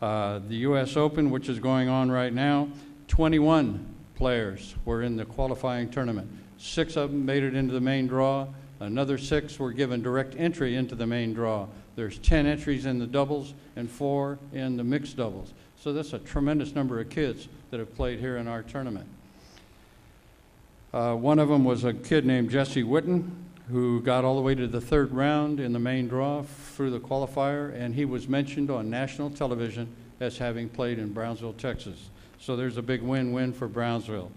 The U.S. Open, which is going on right now, 21 players were in the qualifying tournament. 6 of them made it into the main draw. Another 6 were given direct entry into the main draw. There's 10 entries in the doubles and 4 in the mixed doubles. So that's a tremendous number of kids that have played here in our tournament. One of them was a kid named Jesse Witten, who got all the way to the 3rd round in the main draw through the qualifier, and he was mentioned on national television as having played in Brownsville, Texas. So there's a big win-win for Brownsville.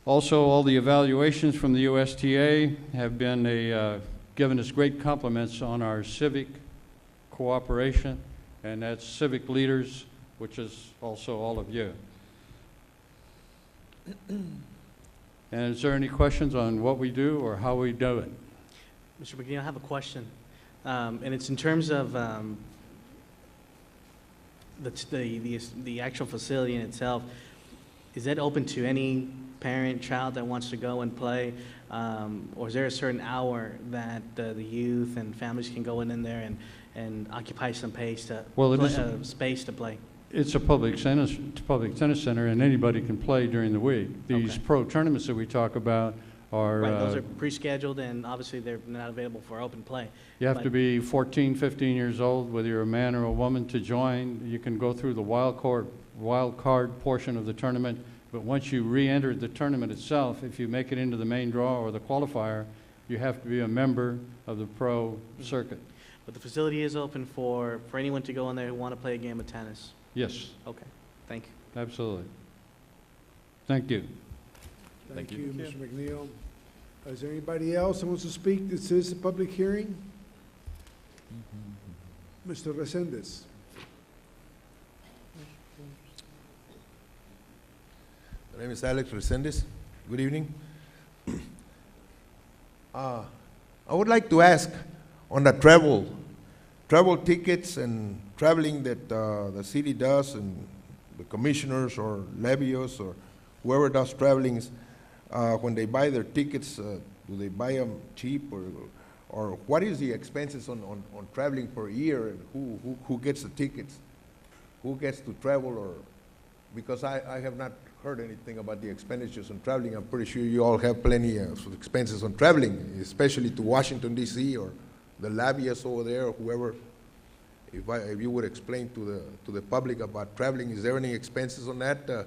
Also, all the evaluations from the USTA have been given us great compliments on our civic cooperation, and that's civic leaders, which is also all of you. And is there any questions on what we do or how we do it? Mr. McNeil, I have a question, and it's in terms of the actual facility in itself. Is that open to any parent, child that wants to go and play, or is there a certain hour that the youth and families can go in there and occupy some space to play? It's a public tennis center, and anybody can play during the week. These pro tournaments that we talk about are... Right, those are pre-scheduled, and obviously they're not available for open play. You have to be 14, 15 years old, whether you're a man or a woman, to join. You can go through the wild card portion of the tournament, but once you re-enter the tournament itself, if you make it into the main draw or the qualifier, you have to be a member of the pro circuit. But the facility is open for anyone to go in there who want to play a game of tennis? Yes. Okay, thank you. Absolutely. Thank you. Thank you, Mr. McNeil. Is there anybody else who wants to speak? This is a public hearing. Mr. Resendez. My name is Alex Resendez. Good evening. I would like to ask on the travel tickets and traveling that the city does, and the commissioners or levios or whoever does travelings, when they buy their tickets, do they buy them cheap, or what is the expenses on traveling per year, and who gets the tickets? Who gets to travel? Or because I have not heard anything about the expenditures on traveling. I'm pretty sure you all have plenty of expenses on traveling, especially to Washington, D.C., or the labias over there, or whoever. If you would explain to the public about traveling, is there any expenses on that,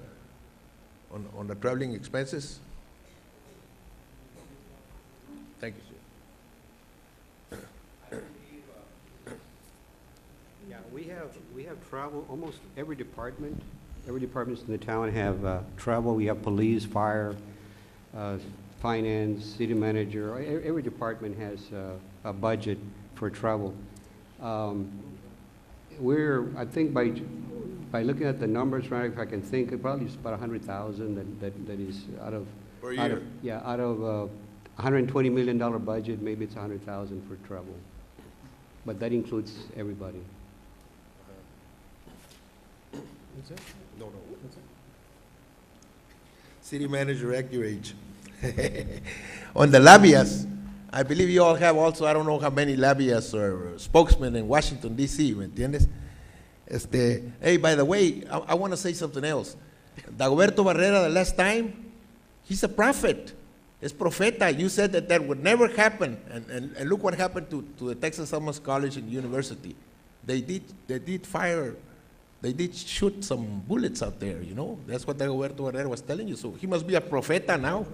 on the traveling expenses? Thank you, sir. Yeah, we have travel. Almost every departments in the town have travel. We have police, fire, finance, city manager. Every department has a budget for travel. I think by looking at the numbers, right, if I can think, it probably is about 100,000 that is out of per year. Out of $120 million budget, maybe it's 100,000 for travel, but that includes everybody. What's that? No. What's that? City manager at your age. On the labias, I believe you all have also, I don't know how many labias or spokesmen in Washington, D.C., ¿me entiendes? Hey, by the way, I want to say something else. Dagoberto Barrera, the last time, he's a prophet. Es profeta. You said that would never happen. And look what happened to the Texas Alamos College and University. They did shoot some bullets out there, you know. That's what Dagoberto Barrera was telling you. So he must be a profeta now,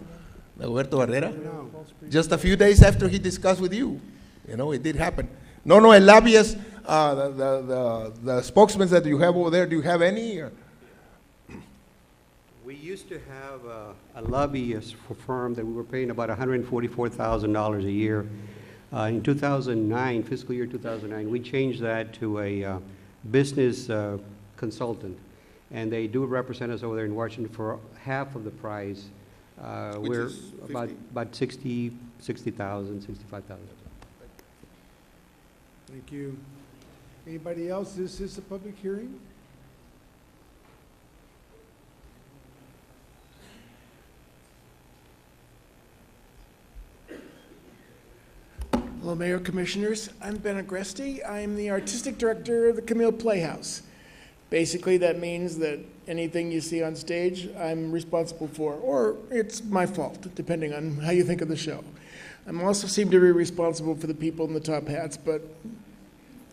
Dagoberto Barrera. No. Just a few days after he discussed with you. You know, it did happen. No, el labias, the spokesmen that you have over there, do you have any? Or? We used to have a lobbyist firm that we were paying about $144,000 a year. In 2009, fiscal year 2009, we changed that to a business consultant, and they do represent us over there in Washington for half of the price. We're about 60,000, 65,000. Thank you. Anybody else? This is a public hearing? Hello, Mayor, Commissioners. I'm Ben Agresti. I'm the Artistic Director of the Camille Playhouse. Basically, that means that anything you see on stage, I'm responsible for, or it's my fault, depending on how you think of the show. I also seem to be responsible for the people in the top hats, but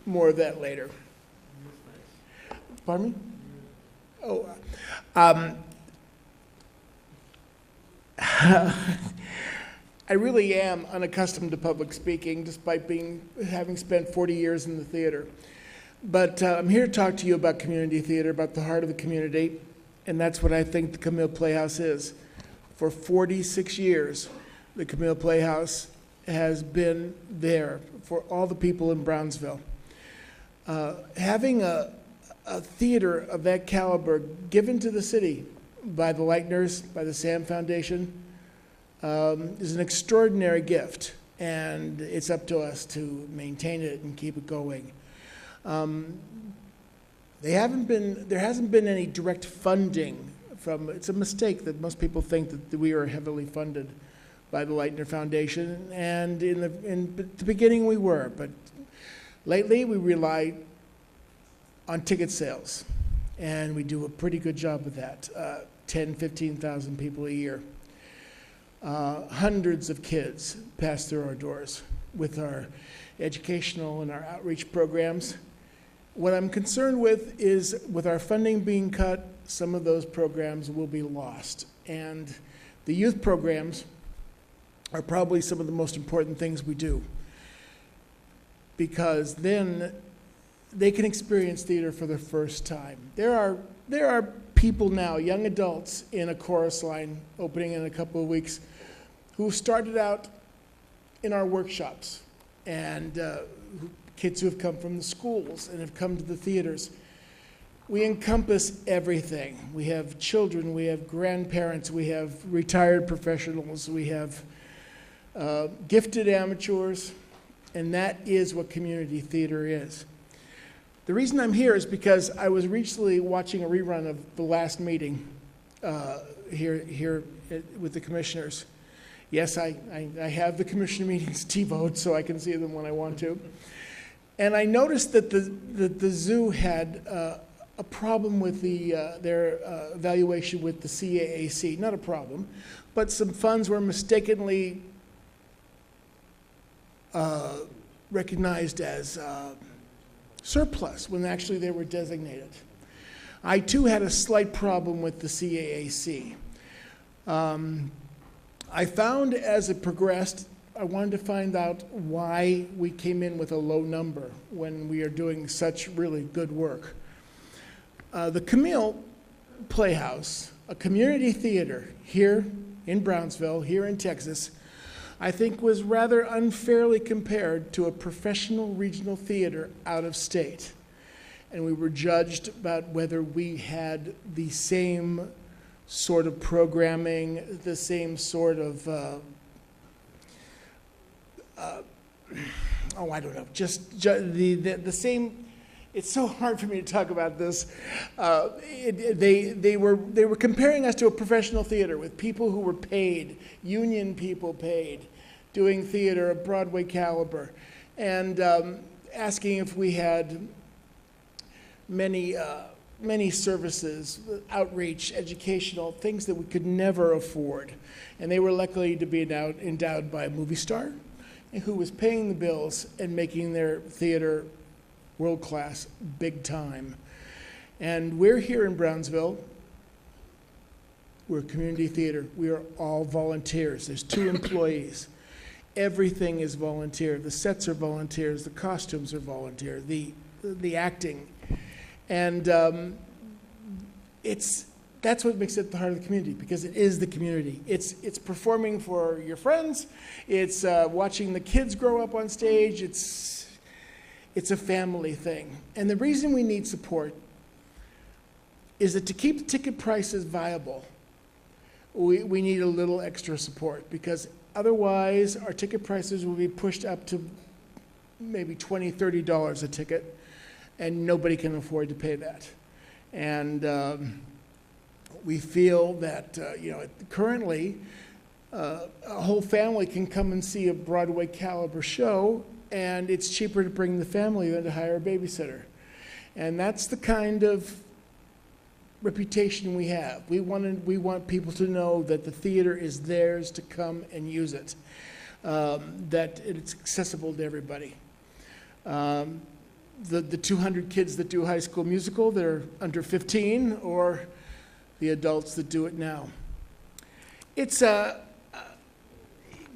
more of that later. Pardon me? Oh, I really am unaccustomed to public speaking, despite having spent 40 years in the theater. But I'm here to talk to you about community theater, about the heart of the community, and that's what I think the Camille Playhouse is. For 46 years, the Camille Playhouse has been there for all the people in Brownsville. Having a theater of that caliber given to the city by the Leitners, by the Sam Foundation, is an extraordinary gift, and it's up to us to maintain it and keep it going. There hasn't been any direct funding from, it's a mistake that most people think that we are heavily funded by the Leitner Foundation, and in the beginning we were, but lately we rely on ticket sales, and we do a pretty good job with that, 10,000, 15,000 people a year. Hundreds of kids pass through our doors with our educational and our outreach programs. What I'm concerned with is, with our funding being cut, some of those programs will be lost. And the youth programs are probably some of the most important things we do, because then they can experience theater for the first time. There are people now, young adults, in a chorus line opening in a couple of weeks, who started out in our workshops and kids who have come from the schools and have come to the theaters. We encompass everything. We have children, we have grandparents, we have retired professionals, we have gifted amateurs, and that is what community theater is. The reason I'm here is because I was recently watching a rerun of the last meeting here with the commissioners. Yes, I have the commissioner meetings T-vote, so I can see them when I want to. And I noticed that the zoo had a problem with their evaluation with the CAAC. Not a problem, but some funds were mistakenly recognized as surplus when actually they were designated. I too had a slight problem with the CAAC. I found as it progressed, I wanted to find out why we came in with a low number when we are doing such really good work. The Camille Playhouse, a community theater here in Brownsville, here in Texas, I think was rather unfairly compared to a professional regional theater out of state. And we were judged about whether we had the same sort of programming, the same sort of, I don't know, just the same. It's so hard for me to talk about this. They were comparing us to a professional theater with people who were paid, union people paid, doing theater of Broadway caliber, and asking if we had many services, outreach, educational, things that we could never afford. And they were lucky to be endowed by a movie star who was paying the bills and making their theater world-class, big time. And we're here in Brownsville. We're a community theater. We are all volunteers. There's 2 employees. Everything is volunteer. The sets are volunteers. The costumes are volunteer. The acting. And that's what makes it the heart of the community, because it is the community. It's performing for your friends. It's watching the kids grow up on stage. It's a family thing. And the reason we need support is that to keep ticket prices viable, we need a little extra support, because otherwise our ticket prices will be pushed up to maybe $20, $30 a ticket, and nobody can afford to pay that. And we feel that, currently, a whole family can come and see a Broadway caliber show, and it's cheaper to bring the family than to hire a babysitter. And that's the kind of reputation we have. We want people to know that the theater is theirs to come and use it, that it's accessible to everybody. The 200 kids that do High School Musical, they're under 15, or the adults that do it now. It's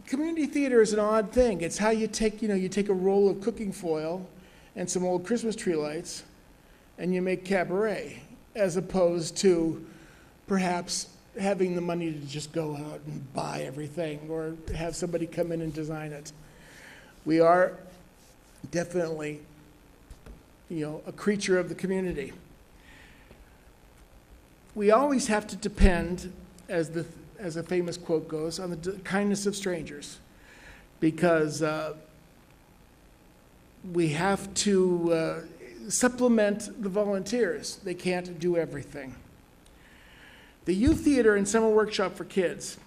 community theater is an odd thing. It's how you take a roll of cooking foil and some old Christmas tree lights, and you make cabaret, as opposed to perhaps having the money to just go out and buy everything or have somebody come in and design it. We are definitely, a creature of the community. We always have to depend, as a famous quote goes, on the kindness of strangers, because we have to supplement the volunteers. They can't do everything. The youth theater and summer workshop for kids,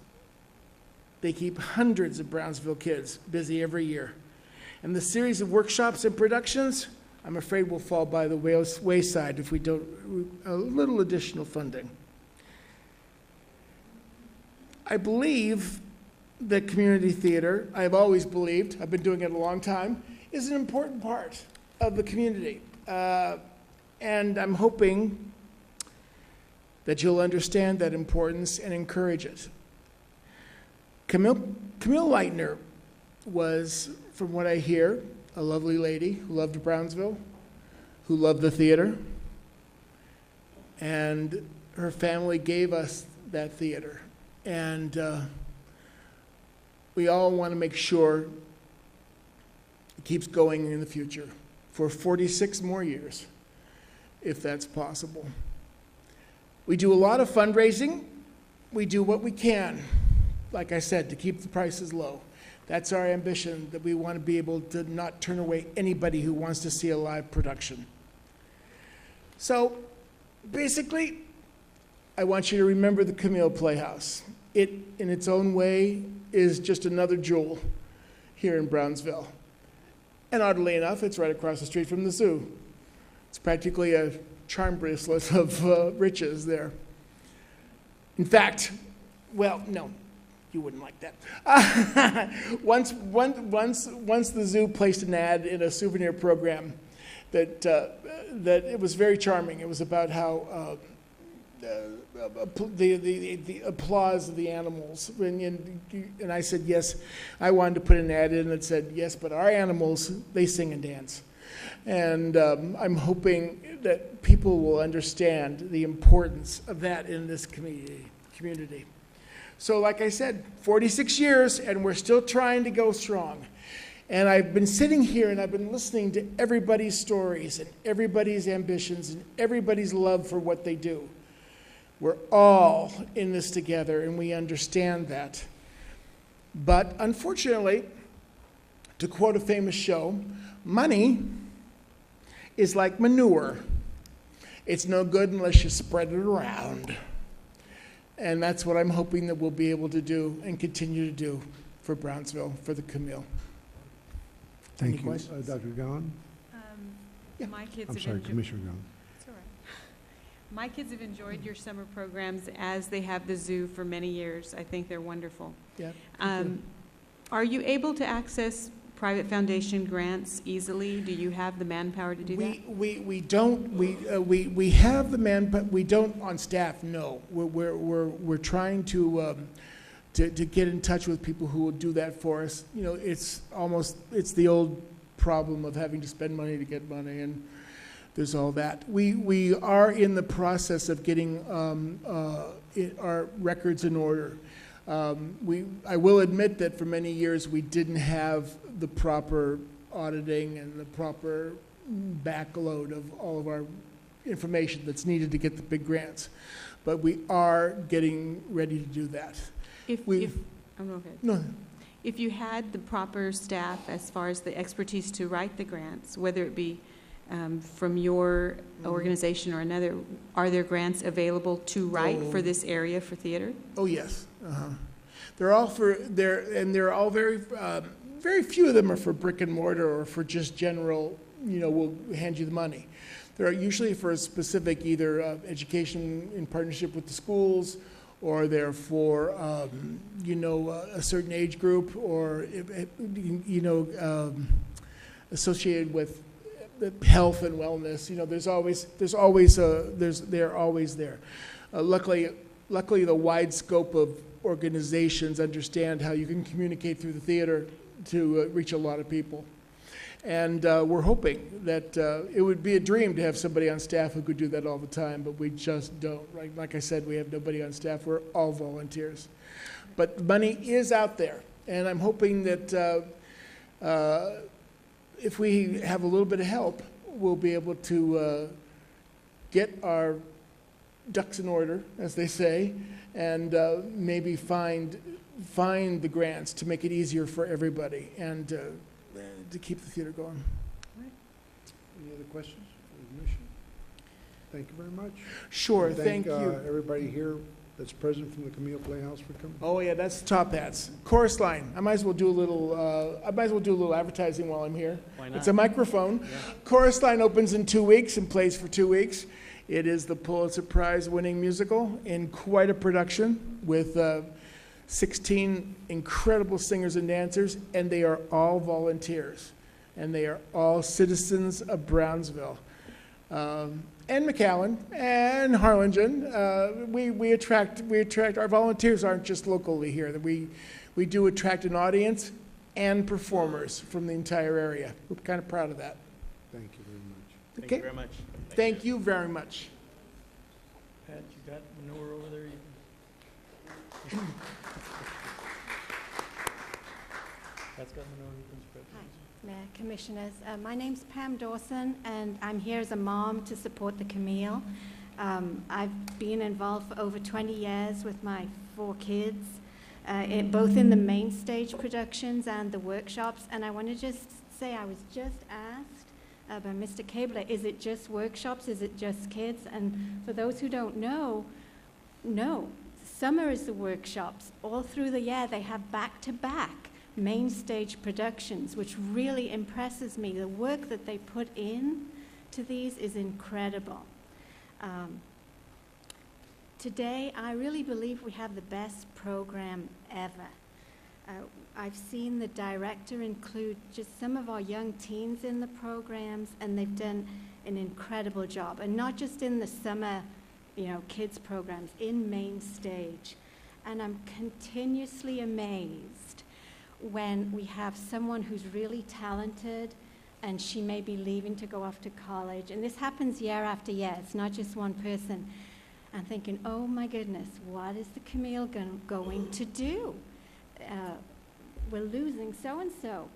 they keep hundreds of Brownsville kids busy every year. And the series of workshops and productions, I'm afraid, will fall by the wayside if we don't a little additional funding. I believe that community theater, I've always believed, I've been doing it a long time, is an important part of the community. And I'm hoping that you'll understand that importance and encourage it. Camille Leitner was, from what I hear, a lovely lady who loved Brownsville, who loved the theater, and her family gave us that theater. And we all want to make sure It keeps going in the future for 46 more years, if that's possible. We do a lot of fundraising. We do what we can, like I said, to keep the prices low. That's our ambition, that we want to be able to not turn away anybody who wants to see a live production. So, basically, I want you to remember the Camille Playhouse. It, in its own way, is just another jewel here in Brownsville. And oddly enough, it's right across the street from the zoo. It's practically a charm bracelet of riches there. In fact, well, no, you wouldn't like that. Once the zoo placed an ad in a souvenir program that it was very charming. It was about how the applause of the animals. And I said, yes, I wanted to put an ad in that said, yes, but our animals, they sing and dance. And I'm hoping that people will understand the importance of that in this community. So like I said, 46 years, and we're still trying to go strong. And I've been sitting here and I've been listening to everybody's stories and everybody's ambitions and everybody's love for what they do. We're all in this together, and we understand that. But unfortunately, to quote a famous show, money is like manure. It's no good unless you spread it around. And that's what I'm hoping that we'll be able to do and continue to do for Brownsville, for the Camille. Thank Any you. questions? Dr. Gahan? My kids I'm have sorry, enjoyed. Commissioner Gahan. It's all right. My kids have enjoyed your summer programs as they have the zoo for many years. I think they're wonderful. Yeah. Are you able to access private foundation grants easily? Do you have the manpower to do that? We don't. We have the man, but we don't on staff. No, we're trying to get in touch with people who will do that for us. You know, it's the old problem of having to spend money to get money, and there's all that. We are in the process of getting our records in order. I will admit that for many years we didn't have the proper auditing and the proper backload of all of our information that's needed to get the big grants. But we are getting ready to do that. If you had the proper staff as far as the expertise to write the grants, whether it be from your organization or another, are there grants available to write for this area for theater? Oh, yes. They're all they're all very few of them are for brick and mortar or for just general, we'll hand you the money. They're usually for a specific either education in partnership with the schools, or they're for, a certain age group, or, associated with health and wellness. They're always there. Luckily, the wide scope of organizations understand how you can communicate through the theater to reach a lot of people. And we're hoping that it would be a dream to have somebody on staff who could do that all the time, but we just don't. Right? Like I said, we have nobody on staff. We're all volunteers. But money is out there, and I'm hoping that if we have a little bit of help, we'll be able to get our ducks in order, as they say, and maybe find the grants to make it easier for everybody and to keep the theater going. Any other questions for the commission? Thank you very much. Sure, And thank you. Everybody here that's present from the Camille Playhouse for coming. Oh yeah, that's top hats. Chorus line. I might as well do a little advertising while I'm here. Why not? It's a microphone. Yeah. Chorus line opens in 2 weeks and plays for 2 weeks. It is the Pulitzer Prize winning musical in quite a production with 16 incredible singers and dancers, and they are all volunteers, and they are all citizens of Brownsville. And McAllen and Harlingen. We attract our volunteers aren't just locally here. We do attract an audience and performers from the entire area. We're kind of proud of that. Thank you very much. Thank you very much. Thank you very much. Pat, you got manure over there? Hi, Mayor, Commissioners. My name's Pam Dawson, and I'm here as a mom to support the Camille. I've been involved for over 20 years with my 4 kids, both in the main stage productions and the workshops. And I want to just say, I was just asked by Mr. Cabler, is it just workshops? Is it just kids? And for those who don't know, no. Summer is the workshops. All through the year, they have back-to-back main stage productions, which really impresses me. The work that they put in to these is incredible. Today, I really believe we have the best program ever. I've seen the director include just some of our young teens in the programs, and they've done an incredible job. And not just in the summer, kids programs, in main stage. And I'm continuously amazed when we have someone who's really talented and she may be leaving to go off to college. And this happens year after year. It's not just one person. I'm thinking, oh my goodness, what is the Camille going to do? We're losing so-and-so.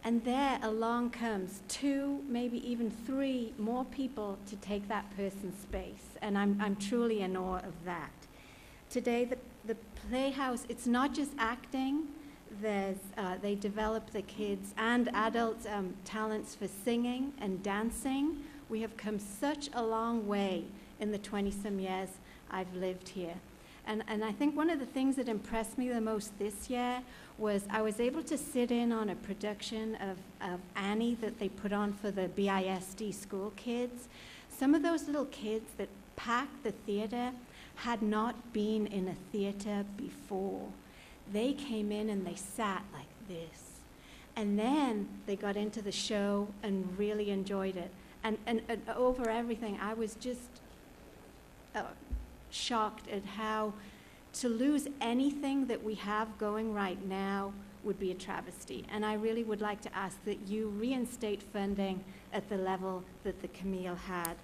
And there along comes 2, maybe even 3 more people to take that person's space. And I'm truly in awe of that. Today, the Playhouse, it's not just acting. They develop the kids and adult talents for singing and dancing. We have come such a long way in the 20-some years I've lived here. And I think one of the things that impressed me the most this year was I was able to sit in on a production of Annie that they put on for the BISD school kids. Some of those little kids that packed the theater had not been in a theater before. They came in and they sat like this. And then they got into the show and really enjoyed it. And over everything, I was just shocked at how to lose anything that we have going right now would be a travesty. And I really would like to ask that you reinstate funding at the level that the Camille had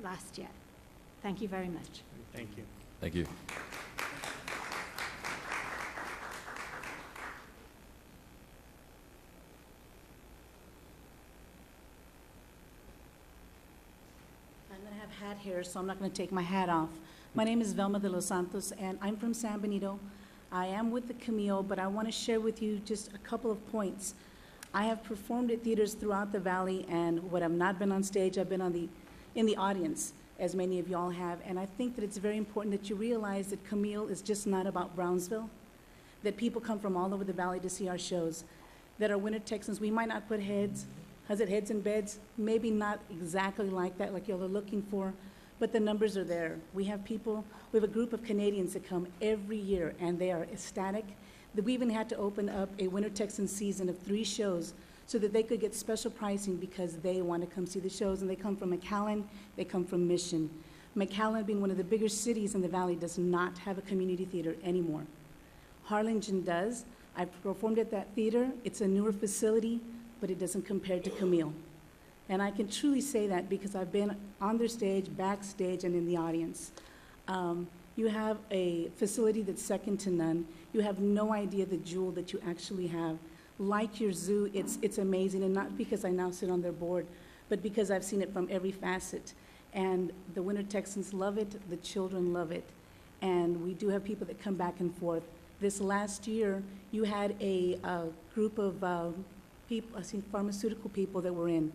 last year. Thank you very much. Thank you. Thank you. I'm going to have hat hair, so I'm not going to take my hat off. My name is Velma de los Santos, and I'm from San Benito. I am with the Camille, but I want to share with you just a couple of points. I have performed at theaters throughout the valley, and when I've not been on stage, I've been in the audience, as many of y'all have. And I think that it's very important that you realize that Camille is just not about Brownsville, that people come from all over the valley to see our shows, that our Winter Texans, we might not put heads, heads in beds? Maybe not exactly like that, like y'all are looking for, but the numbers are there. We have a group of Canadians that come every year, and they are ecstatic. We even had to open up a Winter Texan season of 3 shows so that they could get special pricing because they want to come see the shows, and they come from McAllen, they come from Mission. McAllen, being one of the bigger cities in the valley, does not have a community theater anymore. Harlingen does. I've performed at that theater. It's a newer facility, but it doesn't compare to Camille. And I can truly say that because I've been on their stage, backstage, and in the audience. You have a facility that's second to none. You have no idea the jewel that you actually have. Like your zoo, it's amazing, and not because I now sit on their board, but because I've seen it from every facet. And the Winter Texans love it, the children love it, and we do have people that come back and forth. This last year, you had a group of people, I think pharmaceutical people that were in,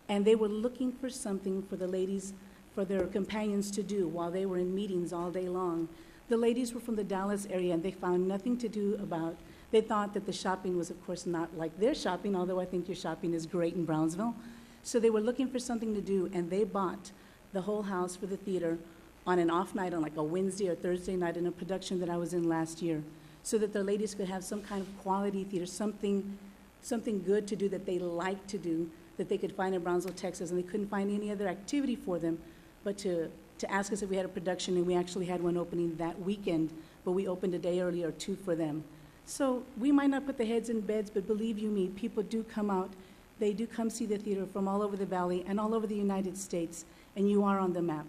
and they were looking for something for the ladies, for their companions to do while they were in meetings all day long. The ladies were from the Dallas area, and they found nothing to do about. They thought that the shopping was, of course, not like their shopping, although I think your shopping is great in Brownsville. So they were looking for something to do, and they bought the whole house for the theater on an off night, on like a Wednesday or Thursday night in a production that I was in last year, so that their ladies could have some kind of quality theater, something good to do that they like to do, that they could find in Brownsville, Texas, and they couldn't find any other activity for them, but to ask us if we had a production, and we actually had one opening that weekend, but we opened a day early or 2 for them. So we might not put the heads in beds, but believe you me, people do come out. They do come see the theater from all over the valley and all over the United States, and you are on the map.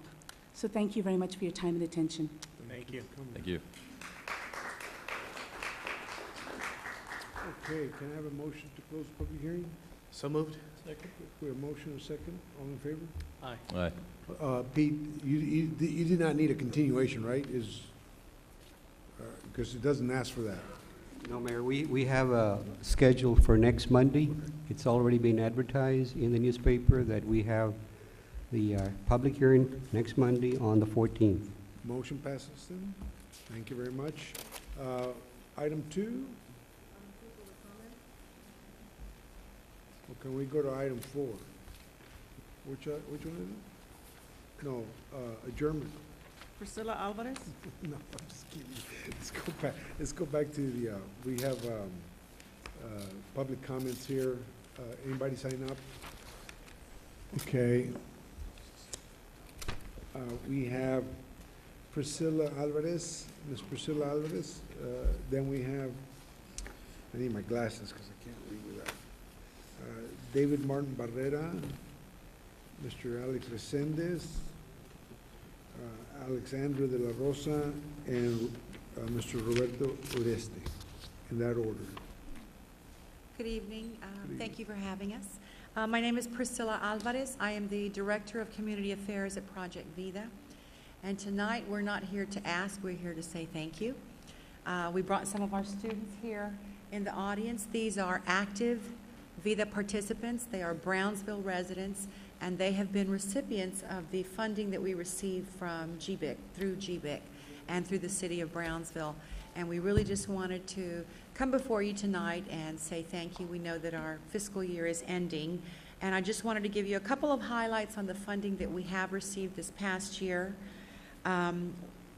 So thank you very much for your time and attention. Thank you. Thank you. Okay, can I have a motion to close the public hearing? So moved. We have a motion and a second. All in favor? Aye. Aye. Pete, you did not need a continuation, right? Because it doesn't ask for that. No, Mayor, we have a schedule for next Monday. It's already been advertised in the newspaper that we have the public hearing next Monday on the 14th. Motion passes then. Thank you very much. Item 2. Or can we go to item 4? Which one is it? No, adjournment. Priscilla Alvarez? No, I'm just kidding. Let's go back to the, we have public comments here. Anybody sign up? Okay. We have Priscilla Alvarez, Ms. Priscilla Alvarez. Then we have, I need my glasses because I can't read without. David Martin Barrera, Mr. Alex Resendez, Alexandra de la Rosa, and Mr. Roberto Ureste, in that order. Good evening. Thank you for having us. My name is Priscilla Alvarez. I am the Director of Community Affairs at Project Vida. And tonight, we're not here to ask, we're here to say thank you. We brought some of our students here in the audience. These are active Vida participants. They are Brownsville residents, and they have been recipients of the funding that we received from GBIC, through GBIC, and through the city of Brownsville. And we really just wanted to come before you tonight and say thank you. We know that our fiscal year is ending, and I just wanted to give you a couple of highlights on the funding that we have received this past year.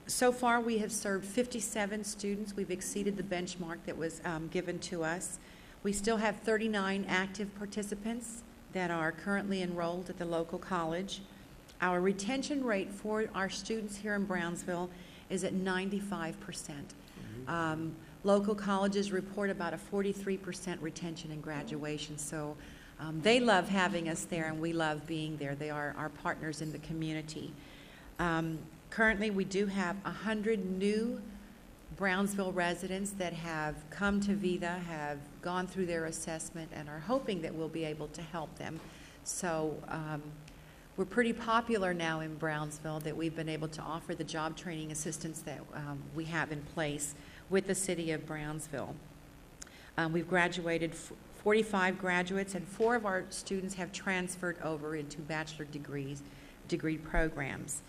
So far, we have served 57 students. We've exceeded the benchmark that was given to us. We still have 39 active participants that are currently enrolled at the local college. Our retention rate for our students here in Brownsville is at 95%. Local colleges report about a 43% retention in graduation, so they love having us there, and we love being there. They are our partners in the community. Currently, we do have 100 new Brownsville residents that have come to Vida, have gone through their assessment, and are hoping that we'll be able to help them. So we're pretty popular now in Brownsville that we've been able to offer the job training assistance that we have in place with the city of Brownsville. We've graduated 45 graduates, and 4 of our students have transferred over into bachelor degree programs.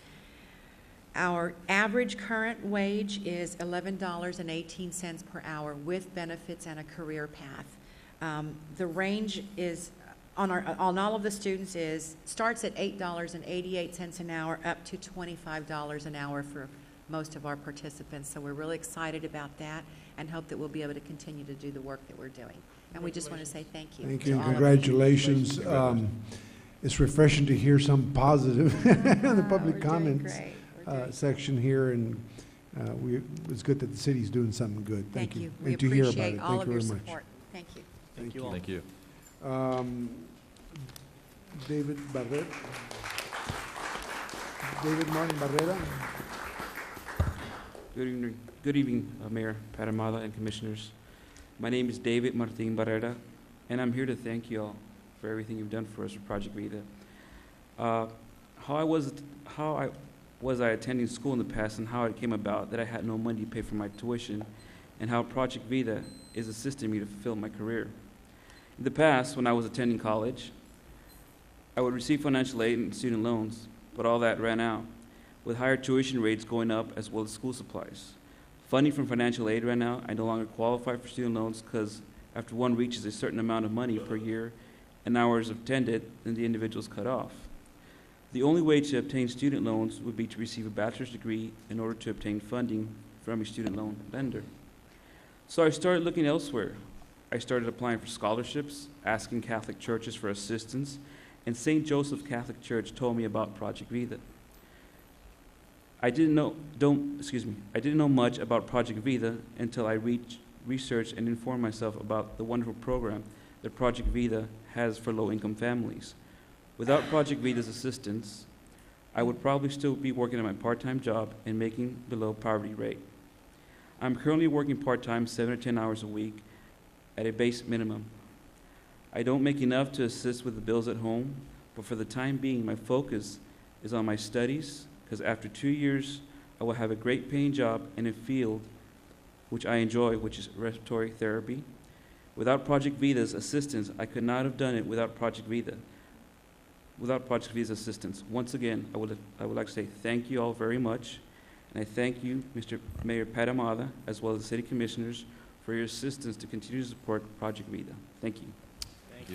Our average current wage is $11.18 per hour with benefits and a career path. The range is on all of the students starts at $8.88 an hour up to $25 an hour for most of our participants. So we're really excited about that and hope that we'll be able to continue to do the work that we're doing. And we just want to say thank you. Thank you, and congratulations. It's refreshing to hear some positive in the public comments section here, and it's good that the city's doing something good. Thank you. We and to hear about appreciate it. all Thank of you your very much. support. Thank you. Thank you all. Thank you. David Barrera. David Martin Barrera. Good evening, Mayor Paramada and Commissioners. My name is David Martin Barrera, and I'm here to thank you all for everything you've done for us for Project Vida. How was I attending school in the past, and how it came about that I had no money to pay for my tuition, and how Project Vida is assisting me to fulfill my career. In the past, when I was attending college, I would receive financial aid and student loans, but all that ran out, with higher tuition rates going up as well as school supplies. Funding from financial aid ran out. I no longer qualify for student loans because after one reaches a certain amount of money per year and hours attended, then the individual is cut off. The only way to obtain student loans would be to receive a bachelor's degree in order to obtain funding from a student loan lender. So I started looking elsewhere. I started applying for scholarships, asking Catholic churches for assistance, and St. Joseph Catholic Church told me about Project Vida. I didn't know much about Project Vida until I researched and informed myself about the wonderful program that Project Vida has for low-income families. Without Project Vida's assistance, I would probably still be working at my part-time job and making below poverty rate. I'm currently working part-time 7 or 10 hours a week at a base minimum. I don't make enough to assist with the bills at home, but for the time being, my focus is on my studies, because after 2 years, I will have a great paying job in a field which I enjoy, which is respiratory therapy. Without Project Vida's assistance, I could not have done it without Project Vida. Without Project Vida's assistance. Once again, I would like to say thank you all very much, and I thank you, Mr. Mayor Pat Amada, as well as the City Commissioners, for your assistance to continue to support Project Vida. Thank you.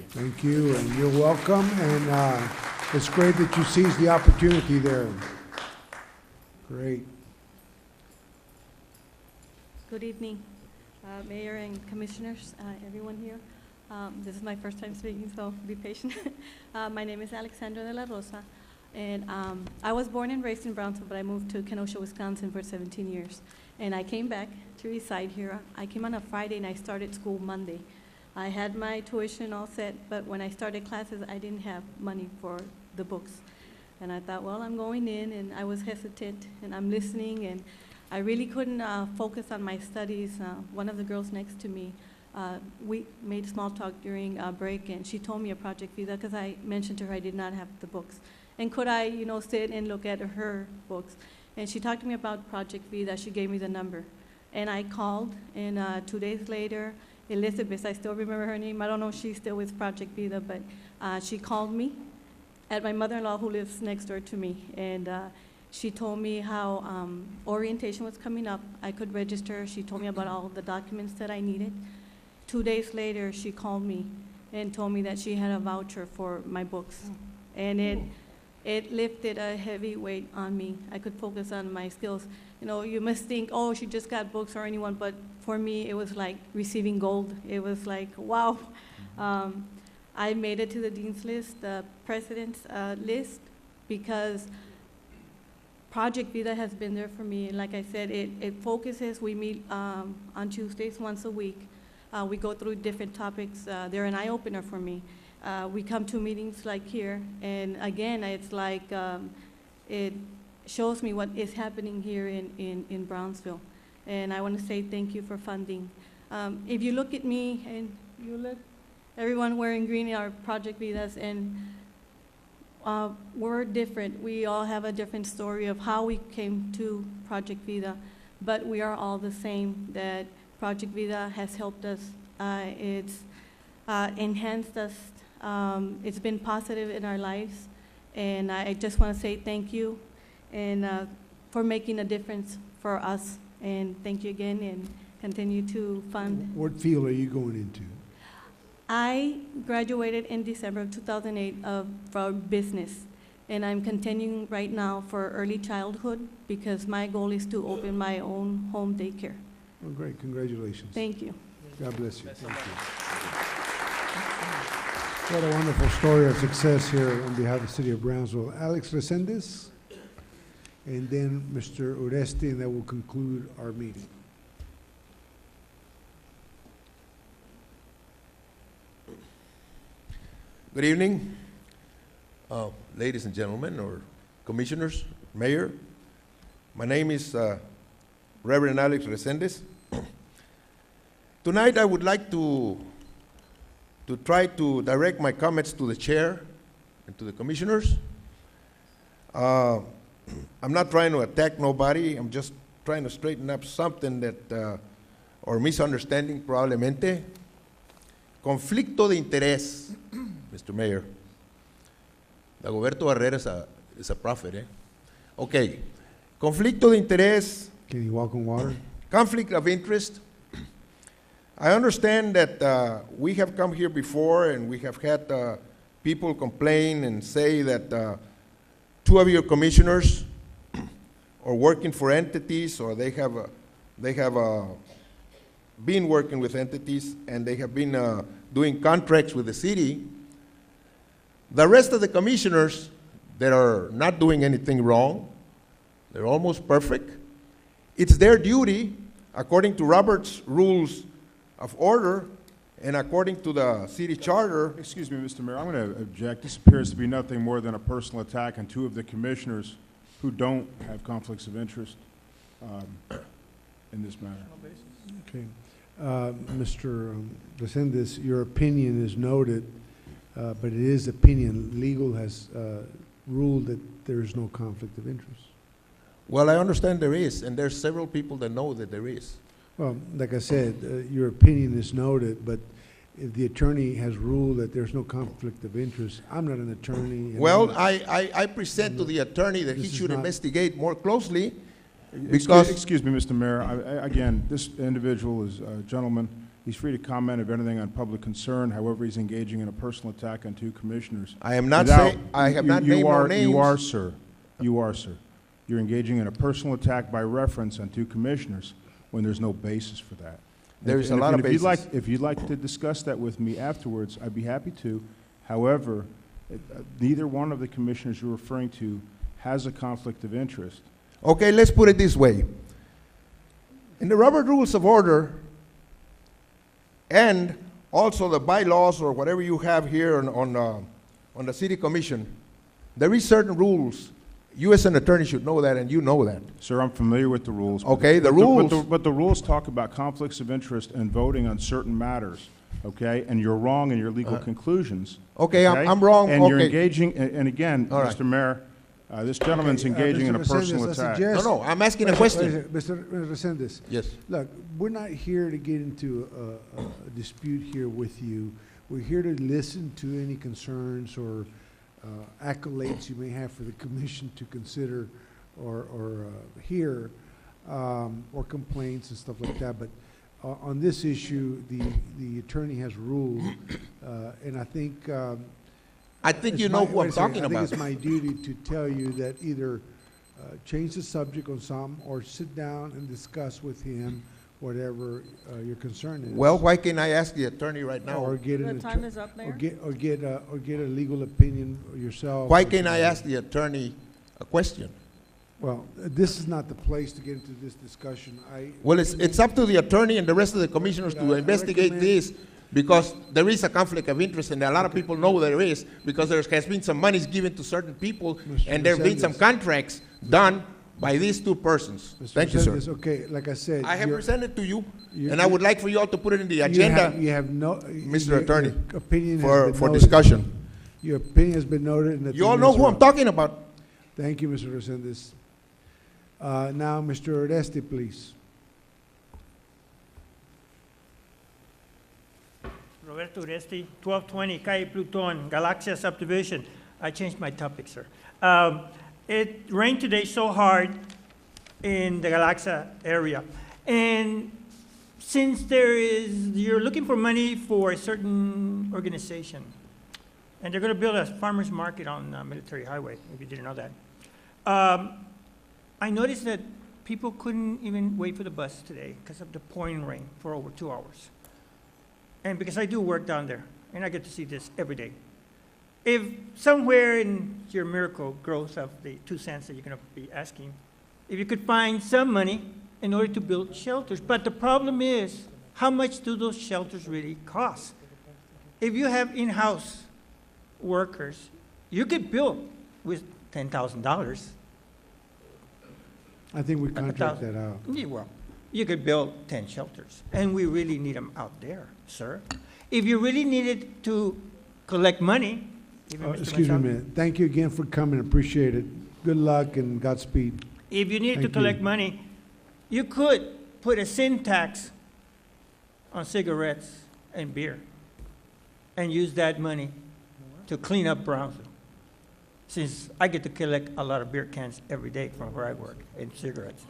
Thank you, and you're welcome, and it's great that you seized the opportunity there. Great. Good evening, Mayor and Commissioners, everyone here. This is my first time speaking, so be patient. My name is Alexandra de la Rosa, and I was born and raised in Brownsville, but I moved to Kenosha, Wisconsin for 17 years. And I came back to reside here. I came on a Friday, and I started school Monday. I had my tuition all set, but when I started classes, I didn't have money for the books. And I thought, well, I'm going in, and I was hesitant, and I'm listening, and I really couldn't focus on my studies. One of the girls next to me, we made small talk during break, and she told me a Project Vida because I mentioned to her I did not have the books. And could I, sit and look at her books? And she talked to me about Project Vida. She gave me the number. And I called, and 2 days later, Elizabeth, I still remember her name. I don't know if she's still with Project Vida, but she called me at my mother-in-law who lives next door to me. And she told me how orientation was coming up. I could register. She told me about all the documents that I needed. 2 days later, she called me and told me that she had a voucher for my books. And it lifted a heavy weight on me. I could focus on my skills. You must think, oh, she just got books or anyone, but for me, it was like receiving gold. It was like, wow. I made it to the dean's list, the president's list, because Project Vida has been there for me. Like I said, it focuses. We meet on Tuesdays once a week. We go through different topics. They're an eye-opener for me. We come to meetings like here, and again, it's like it shows me what is happening here in Brownsville. And I want to say thank you for funding. If you look at me, and you look, everyone wearing green are Project Vidas, and we're different. We all have a different story of how we came to Project Vida, but we are all the same, that Project Vida has helped us. It's enhanced us. It's been positive in our lives, and I just want to say thank you and for making a difference for us. And thank you again, and continue to fund. What field are you going into? I graduated in December of 2008 for business, and I'm continuing right now for early childhood because my goal is to open my own home daycare. Oh, great. Congratulations. Thank you. God bless you. Thank you. What a wonderful story of success here on behalf of the City of Brownsville. Alex Resendez, and then Mr. Oreste, and that will conclude our meeting. Good evening, ladies and gentlemen, or commissioners, mayor. My name is Reverend Alex Resendez. Tonight I would like to try to direct my comments to the chair and to the commissioners. I'm not trying to attack nobody. I'm just trying to straighten up something that, or misunderstanding probablemente. Conflicto de interés, Mr. Mayor. Dagoberto Barrera is a prophet, eh? Okay. Conflicto de interés. Can you walk on water? Conflict of interest. I understand that we have come here before and we have had people complain and say that two of your commissioners are working for entities, or they have been working with entities, and they have been doing contracts with the city. The rest of the commissioners that are not doing anything wrong, they're almost perfect. It's their duty, according to Robert's Rules of Order and according to the city charter. Excuse me, Mr. Mayor, I'm going to object. This appears to be nothing more than a personal attack on two of the commissioners who don't have conflicts of interest in this matter. Okay. Mr. Resendez, your opinion is noted, but it is opinion. Legal has ruled that there is no conflict of interest. Well, I understand there is, and there's several people that know that there is. Well, like I said, your opinion is noted, but if the attorney has ruled that there's no conflict of interest, I'm not an attorney. and Well, I'm not- I present to the attorney that he This is should not- investigate more closely, Excuse because, excuse me, Mr. Mayor, again, this individual is a gentleman. He's free to comment of anything on public concern. However, he's engaging in a personal attack on two commissioners. I am not Without- saying, I have you- not you named no are- names. You are, sir. You are, sir. You're engaging in a personal attack by reference on two commissioners when there's no basis for that. There is a lot of If you'd basis. if you'd like to discuss that with me afterwards, I'd be happy to. However, neither one of the commissioners you're referring to has a conflict of interest. Okay, let's put it this way. In the Robert Rules of Order, and also the bylaws or whatever you have here on the City Commission, there is certain rules. You as an attorney should know that, and you know that. Sir, I'm familiar with the rules. but- Okay, the but rules- But the rules talk about conflicts of interest and voting on certain matters, okay? And you're wrong in your legal conclusions. Okay, I'm wrong, And you're okay. engaging, and again, All right. Mr. Mayor, this gentleman's engaging in a Mr. personal Resendez, I attack. suggest- No, I'm asking a Wait, question. wait, Mr. Resendez. Yes. Look, we're not here to get into a dispute here with you. We're here to listen to any concerns or accolades you may have for the commission to consider or hear, or complaints and stuff like that. But on this issue, the attorney has ruled, and I think I think it's you know my- who wait I'm a second. talking I about. think it's my duty to tell you that either change the subject on some, or sit down and discuss with him whatever your concern is. Well, why can't I ask the attorney right now? Or get The an time attor- is up, or Mayor. get a legal opinion yourself. Why can't I ask the attorney a question? Well, this is not the place to get into this discussion. Well, it's up to the attorney and the rest of the commissioners to investigate this, because there is a conflict of interest, and a lot of people know there is, because there has been some monies given to certain people, and there have been some contracts done by these two persons. Mr. Thank you, sir. Resendez, okay, like I said. I have your- presented to you, you- and I would like for you all to put it in the you agenda, have- You have no. Mr. your Attorney, opinion has for been noted. discussion. Your opinion has been noted. And the You all 10 know minutes who are I'm up. talking about. Thank you, Mr. Resendez. Now, Mr. Oreste, please. Roberto Uresti, 1220 Calle Pluton, Galaxia subdivision. I changed my topic, sir. It rained today so hard in the Galaxia area. And since you're looking for money for a certain organization, and they're going to build a farmer's market on Military Highway, if you didn't know that. I noticed that people couldn't even wait for the bus today because of the pouring rain for over 2 hours. And because I do work down there, and I get to see this every day. If somewhere in your miracle growth of the 2 cents that you're going to be asking, if you could find some money in order to build shelters. But the problem is, how much do those shelters really cost? If you have in-house workers, you could build with $10,000. I think we contract that out. Yeah, well, you could build 10 shelters, and we really need them out there, sir. If you really needed to collect money, even Mr. Excuse me a Machado, minute. Thank you again for coming. Appreciate it. Good luck and Godspeed. if you needed to Thank collect you. money, you could put a sin tax on cigarettes and beer and use that money to clean up Brownsville. Since I get to collect a lot of beer cans every day from where I work and cigarettes.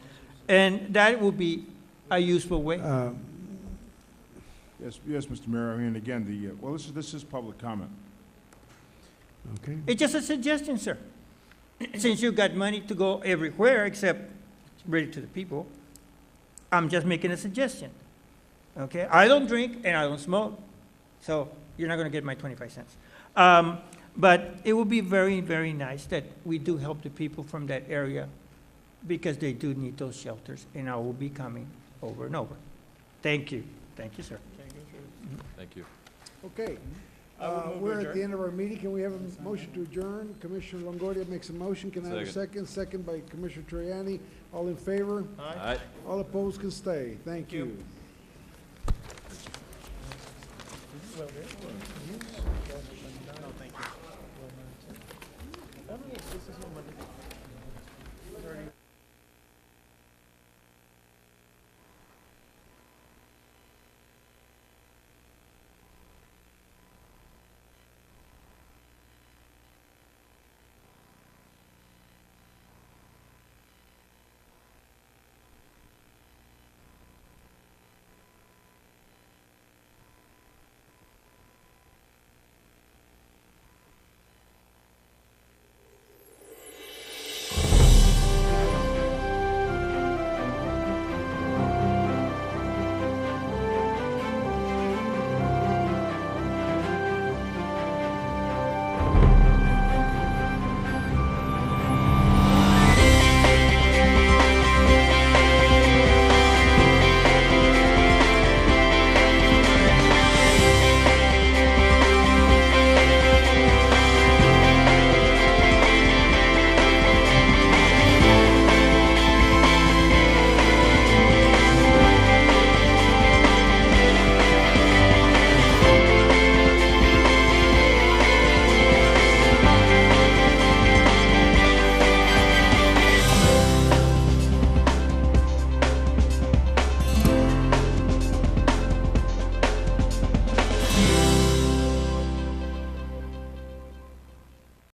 And that would be a useful way. Yes, Mr. Mayor, I mean, again, well, this is public comment. Okay. It's just a suggestion, sir. Since you got money to go everywhere except really to the people, I'm just making a suggestion. Okay? I don't drink and I don't smoke, so you're not going to get my 25 cents. But it would be very, very nice that we do help the people from that area because they do need those shelters, and I will be coming over and over. Thank you. Thank you, sir. Thank you. Okay. We're at the end of our meeting. Can we have a motion to adjourn? Commissioner Longoria makes a motion. Can I have a second? Second by Commissioner Troyani. All in favor? Aye. All opposed can stay. Thank you. Well, there was. No, thank you. This is no money.